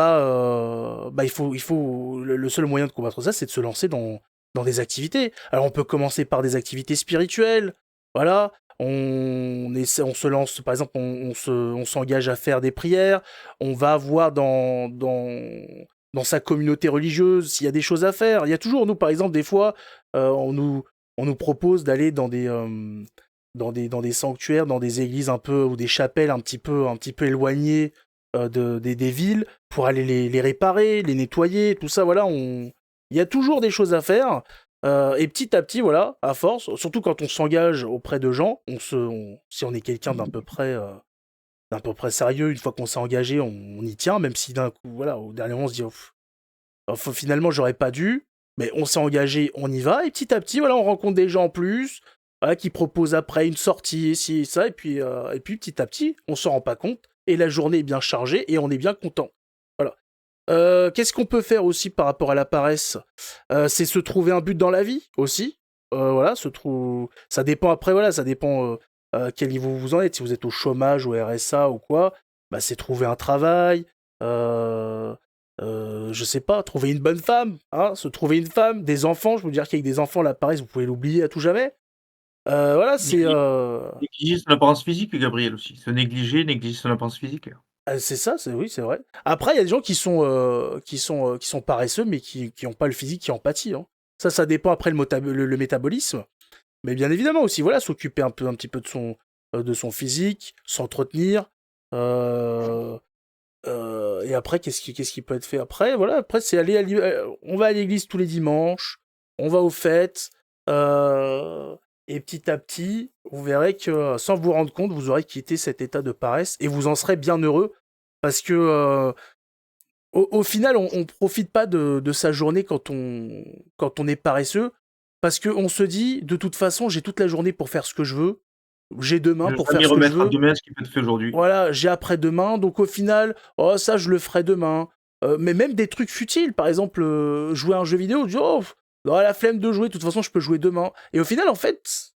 faut le seul moyen de combattre ça, c'est de se lancer dans des activités. Alors on peut commencer par des activités spirituelles, voilà. On se lance, par exemple, on s'engage à faire des prières. On va voir dans sa communauté religieuse s'il y a des choses à faire. Il y a toujours, nous, par exemple, des fois, on nous propose d'aller dans des sanctuaires, dans des églises un peu ou des chapelles un petit peu éloignées des villes pour aller les réparer, les nettoyer, tout ça, voilà, il y a toujours des choses à faire. Et petit à petit, voilà, à force, surtout quand on s'engage auprès de gens, si on est quelqu'un d'un peu près sérieux, une fois qu'on s'est engagé, on y tient, même si d'un coup, voilà, au dernier moment, on se dit, finalement, j'aurais pas dû, mais on s'est engagé, on y va, et petit à petit, voilà, on rencontre des gens en plus, voilà, qui proposent après une sortie, ici et ça, et puis petit à petit, on s'en rend pas compte, et la journée est bien chargée, et on est bien content. Voilà. Qu'est-ce qu'on peut faire aussi par rapport à la paresse? C'est se trouver un but dans la vie aussi. Voilà, ça dépend après, voilà, ça dépend quel niveau vous en êtes. Si vous êtes au chômage, au RSA ou quoi, bah, c'est trouver un travail. Euh, je sais pas, trouver une bonne femme, hein, se trouver une femme, des enfants. Je veux dire qu'avec des enfants, la paresse, vous pouvez l'oublier à tout jamais. Voilà, c'est Négliger négliger son apparence physique, Gabriel, aussi. Se négliger son apparence physique. c'est ça, oui, c'est vrai. Après, il y a des gens qui sont paresseux, mais qui ont pas le physique qui en pâtit. Hein. Ça dépend après le métabolisme. Mais bien évidemment aussi, voilà, s'occuper un petit peu de son physique, s'entretenir. euh, et après, qu'est-ce qui peut être fait après? Voilà, après, c'est on va à l'église tous les dimanches, on va aux fêtes, euh, et petit à petit, vous verrez que sans vous rendre compte, vous aurez quitté cet état de paresse et vous en serez bien heureux parce que au final, on profite pas de sa journée quand on est paresseux parce qu'on se dit de toute façon, j'ai toute la journée pour faire ce que je veux, j'ai Ne demain pour faire jamais ce que je remettre à veux. demain ce qui peut être fait aujourd'hui. Voilà, j'ai après-demain, donc au final, oh ça je le ferai demain. Mais même des trucs futiles, par exemple, jouer à un jeu vidéo, je dis, oh, dans la flemme de jouer, de toute façon je peux jouer demain. Et au final, en fait,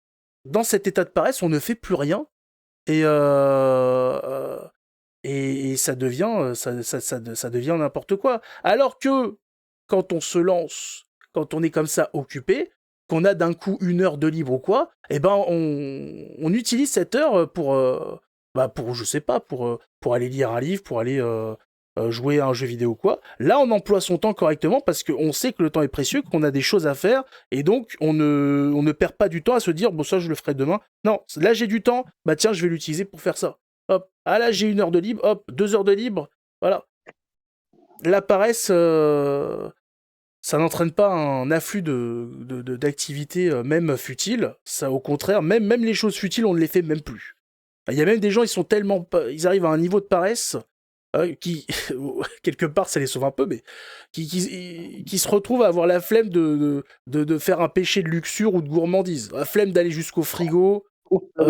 dans cet état de paresse, on ne fait plus rien. Et, et ça devient n'importe quoi. Alors que quand on se lance, quand on est comme ça occupé, qu'on a d'un coup 1 heure de libre ou quoi, eh ben on utilise cette heure pour je sais pas, pour aller lire un livre, pour aller jouer à un jeu vidéo ou quoi. Là, on emploie son temps correctement parce qu'on sait que le temps est précieux, qu'on a des choses à faire, et donc on ne perd pas du temps à se dire, bon ça je le ferai demain. Non, là j'ai du temps, bah tiens, je vais l'utiliser pour faire ça. Hop, ah là j'ai 1 heure de libre, hop, 2 heures de libre, voilà. La paresse, ça n'entraîne pas un afflux d'activités, même futiles. Ça, au contraire, même les choses futiles, on ne les fait même plus. Il y a même des gens, ils arrivent à un niveau de paresse qui, quelque part, ça les sauve un peu, mais qui se retrouvent à avoir la flemme de faire un péché de luxure ou de gourmandise. La flemme d'aller jusqu'au frigo,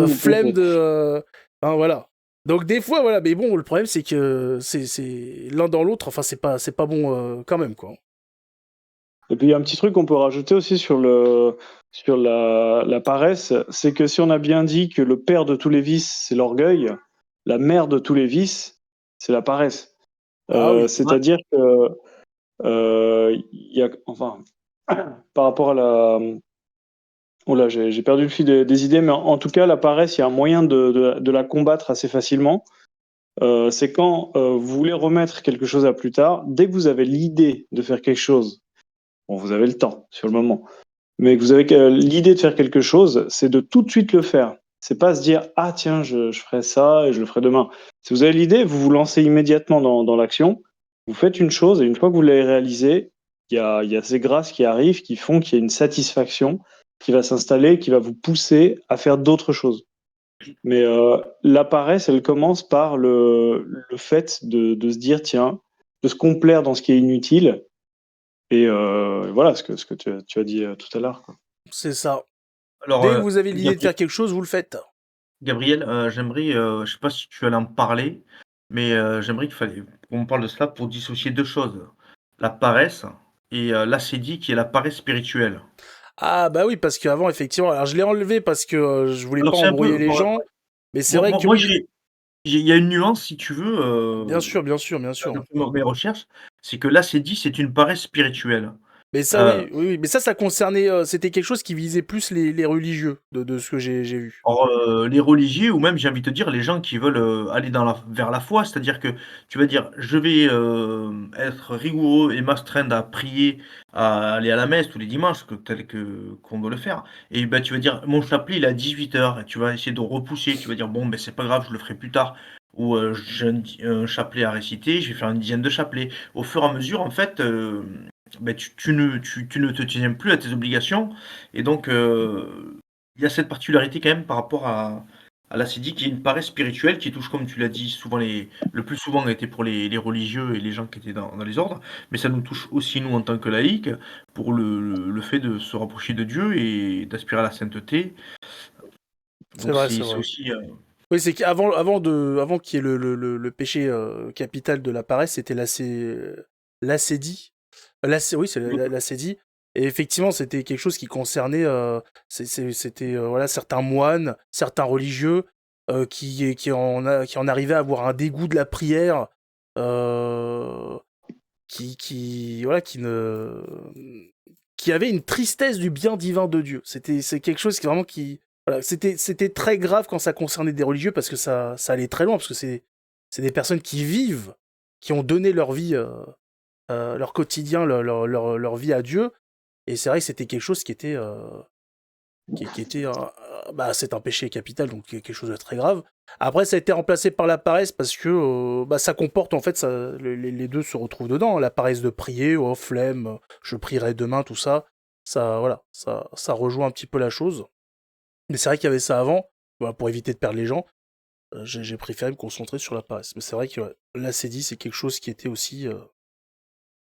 flemme de. Hein, voilà. Donc des fois, voilà, mais bon, le problème c'est que c'est l'un dans l'autre. Enfin, c'est pas bon quand même, quoi. Et puis il y a un petit truc qu'on peut rajouter aussi sur la paresse, c'est que si on a bien dit que le père de tous les vices, c'est l'orgueil, la mère de tous les vices, c'est la paresse. Ah oui. Ouais. C'est-à-dire que il y a, enfin, par rapport à la, oh là, j'ai perdu le fil des idées, mais en tout cas, la paresse, il y a un moyen de la combattre assez facilement. C'est quand vous voulez remettre quelque chose à plus tard, dès que vous avez l'idée de faire quelque chose, bon, vous avez le temps sur le moment, mais que vous avez l'idée de faire quelque chose, c'est de tout de suite le faire. C'est pas se dire ah tiens je ferai ça et je le ferai demain. Si vous avez l'idée, vous vous lancez immédiatement dans l'action. Vous faites une chose et une fois que vous l'avez réalisée, il y a ces grâces qui arrivent qui font qu'il y a une satisfaction qui va s'installer, qui va vous pousser à faire d'autres choses. Mais la paresse, elle commence par le fait de se dire tiens, de se complaire dans ce qui est inutile Et voilà ce que tu as dit tout à l'heure, quoi. C'est ça. Alors, Dès que vous avez l'idée de Gabri faire quelque chose, vous le faites. Gabriel, j'aimerais, je sais pas si tu allais en parler, mais j'aimerais qu'on parle de cela pour dissocier 2 choses. La paresse et l'acédie qui est la paresse spirituelle. Ah bah oui, parce qu'avant, effectivement, alors je l'ai enlevé parce que je voulais Alors pas c'est un embrouiller peu les moi gens, mais c'est moi vrai moi que moi oui, il y a une nuance si tu veux, bien sûr, bien sûr, bien sûr. d'après mes recherches, c'est que l'acédie, c'est une paresse spirituelle. Mais ça, Heu oui, oui, oui. Mais ça concernait, c'était quelque chose qui visait plus les religieux, de ce que j'ai vu. Or, les religieux ou même j'ai envie de te dire les gens qui veulent, aller vers la foi, c'est-à-dire que tu vas dire: «Je vais, être rigoureux et m'astreindre à prier, à aller à la messe tous les dimanches», tel que qu'on doit le faire et bah, tu vas dire: «Mon chapelet il est à 18h» et tu vas essayer de repousser, tu vas dire: «Bon, ben c'est pas grave, je le ferai plus tard» ou, «J'ai un chapelet à réciter, je vais faire une dizaine de chapelets». Au fur et à mesure, en fait, tu ne te tiens plus à tes obligations et donc il y a cette particularité quand même par rapport à l'acédie qui est une paresse spirituelle qui touche, comme tu l'as dit, souvent le plus souvent a été pour les religieux et les gens qui étaient dans les ordres, mais ça nous touche aussi nous en tant que laïcs, pour le fait de se rapprocher de Dieu et d'aspirer à la sainteté. C'est Donc vrai, c'est c'est vrai. aussi, Oui, c'est avant qu'il y ait le péché capital de la paresse, c'était l'acédie. Oui, c'est oui, l'acédie. Et effectivement, c'était quelque chose qui concernait, c'était voilà, certains moines, certains religieux qui en arrivaient à avoir un dégoût de la prière, euh, voilà, qui avait une tristesse du bien divin de Dieu. C'est quelque chose qui vraiment voilà, c'était très grave quand ça concernait des religieux parce que ça allait très loin parce que c'est des personnes qui vivent, qui ont donné leur vie, leur quotidien, leur vie à Dieu. Et c'est vrai que c'était quelque chose qui était, qui était, bah, c'est un péché capital, donc quelque chose de très grave. Après, ça a été remplacé par la paresse parce que bah, ça comporte en fait, les deux se retrouvent dedans. La paresse de prier, oh flemme, je prierai demain, tout ça. Ça, voilà, ça rejoint un petit peu la chose. Mais c'est vrai qu'il y avait ça avant, voilà, pour éviter de perdre les gens. J'ai préféré me concentrer sur la paresse. Mais c'est vrai que ouais, l'acédie, c'est quelque chose qui était aussi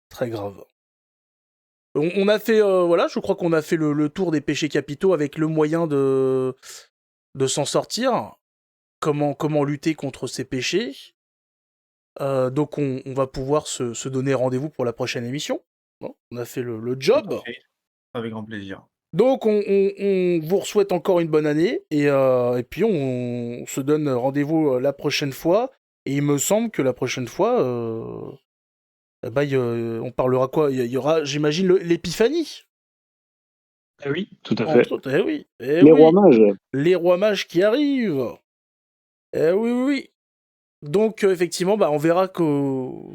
très grave. On a fait, voilà, je crois qu'on a fait le tour des péchés capitaux avec le moyen de s'en sortir. Comment lutter contre ces péchés. Donc on va pouvoir se donner rendez-vous pour la prochaine émission. Bon, on a fait le tout à job. fait, avec grand plaisir. Donc on vous souhaite encore une bonne année et puis on se donne rendez-vous la prochaine fois. Et il me semble que la prochaine fois, bah, on parlera quoi? Il y aura, j'imagine, l'épiphanie. Eh oui, tout à fait. Entre autres, eh oui, eh Les rois oui, mages. les rois mages qui arrivent. Eh oui, oui, oui. Donc effectivement, bah, on verra comment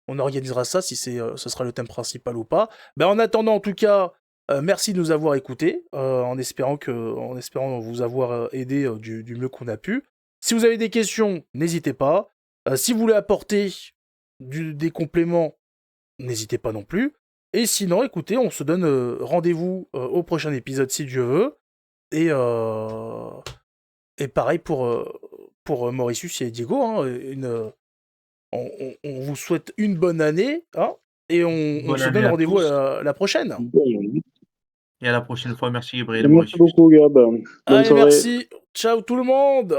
on organisera ça, si ce sera le thème principal ou pas. Bah, en attendant, en tout cas, merci de nous avoir écoutés, en espérant vous avoir aidé du mieux qu'on a pu. Si vous avez des questions, n'hésitez pas. Si vous voulez apporter des compléments, n'hésitez pas non plus. Et sinon, écoutez, on se donne rendez-vous au prochain épisode si Dieu veut. Et, euh, et pareil pour Mauritius et Diego, hein, on vous souhaite une bonne année, hein, et on Bonne se année donne à rendez-vous tous à la prochaine. et à la prochaine fois. Merci Gabriel et Merci Mauritius. beaucoup, Gab. Bonne Allez, soirée. merci. Ciao tout le monde.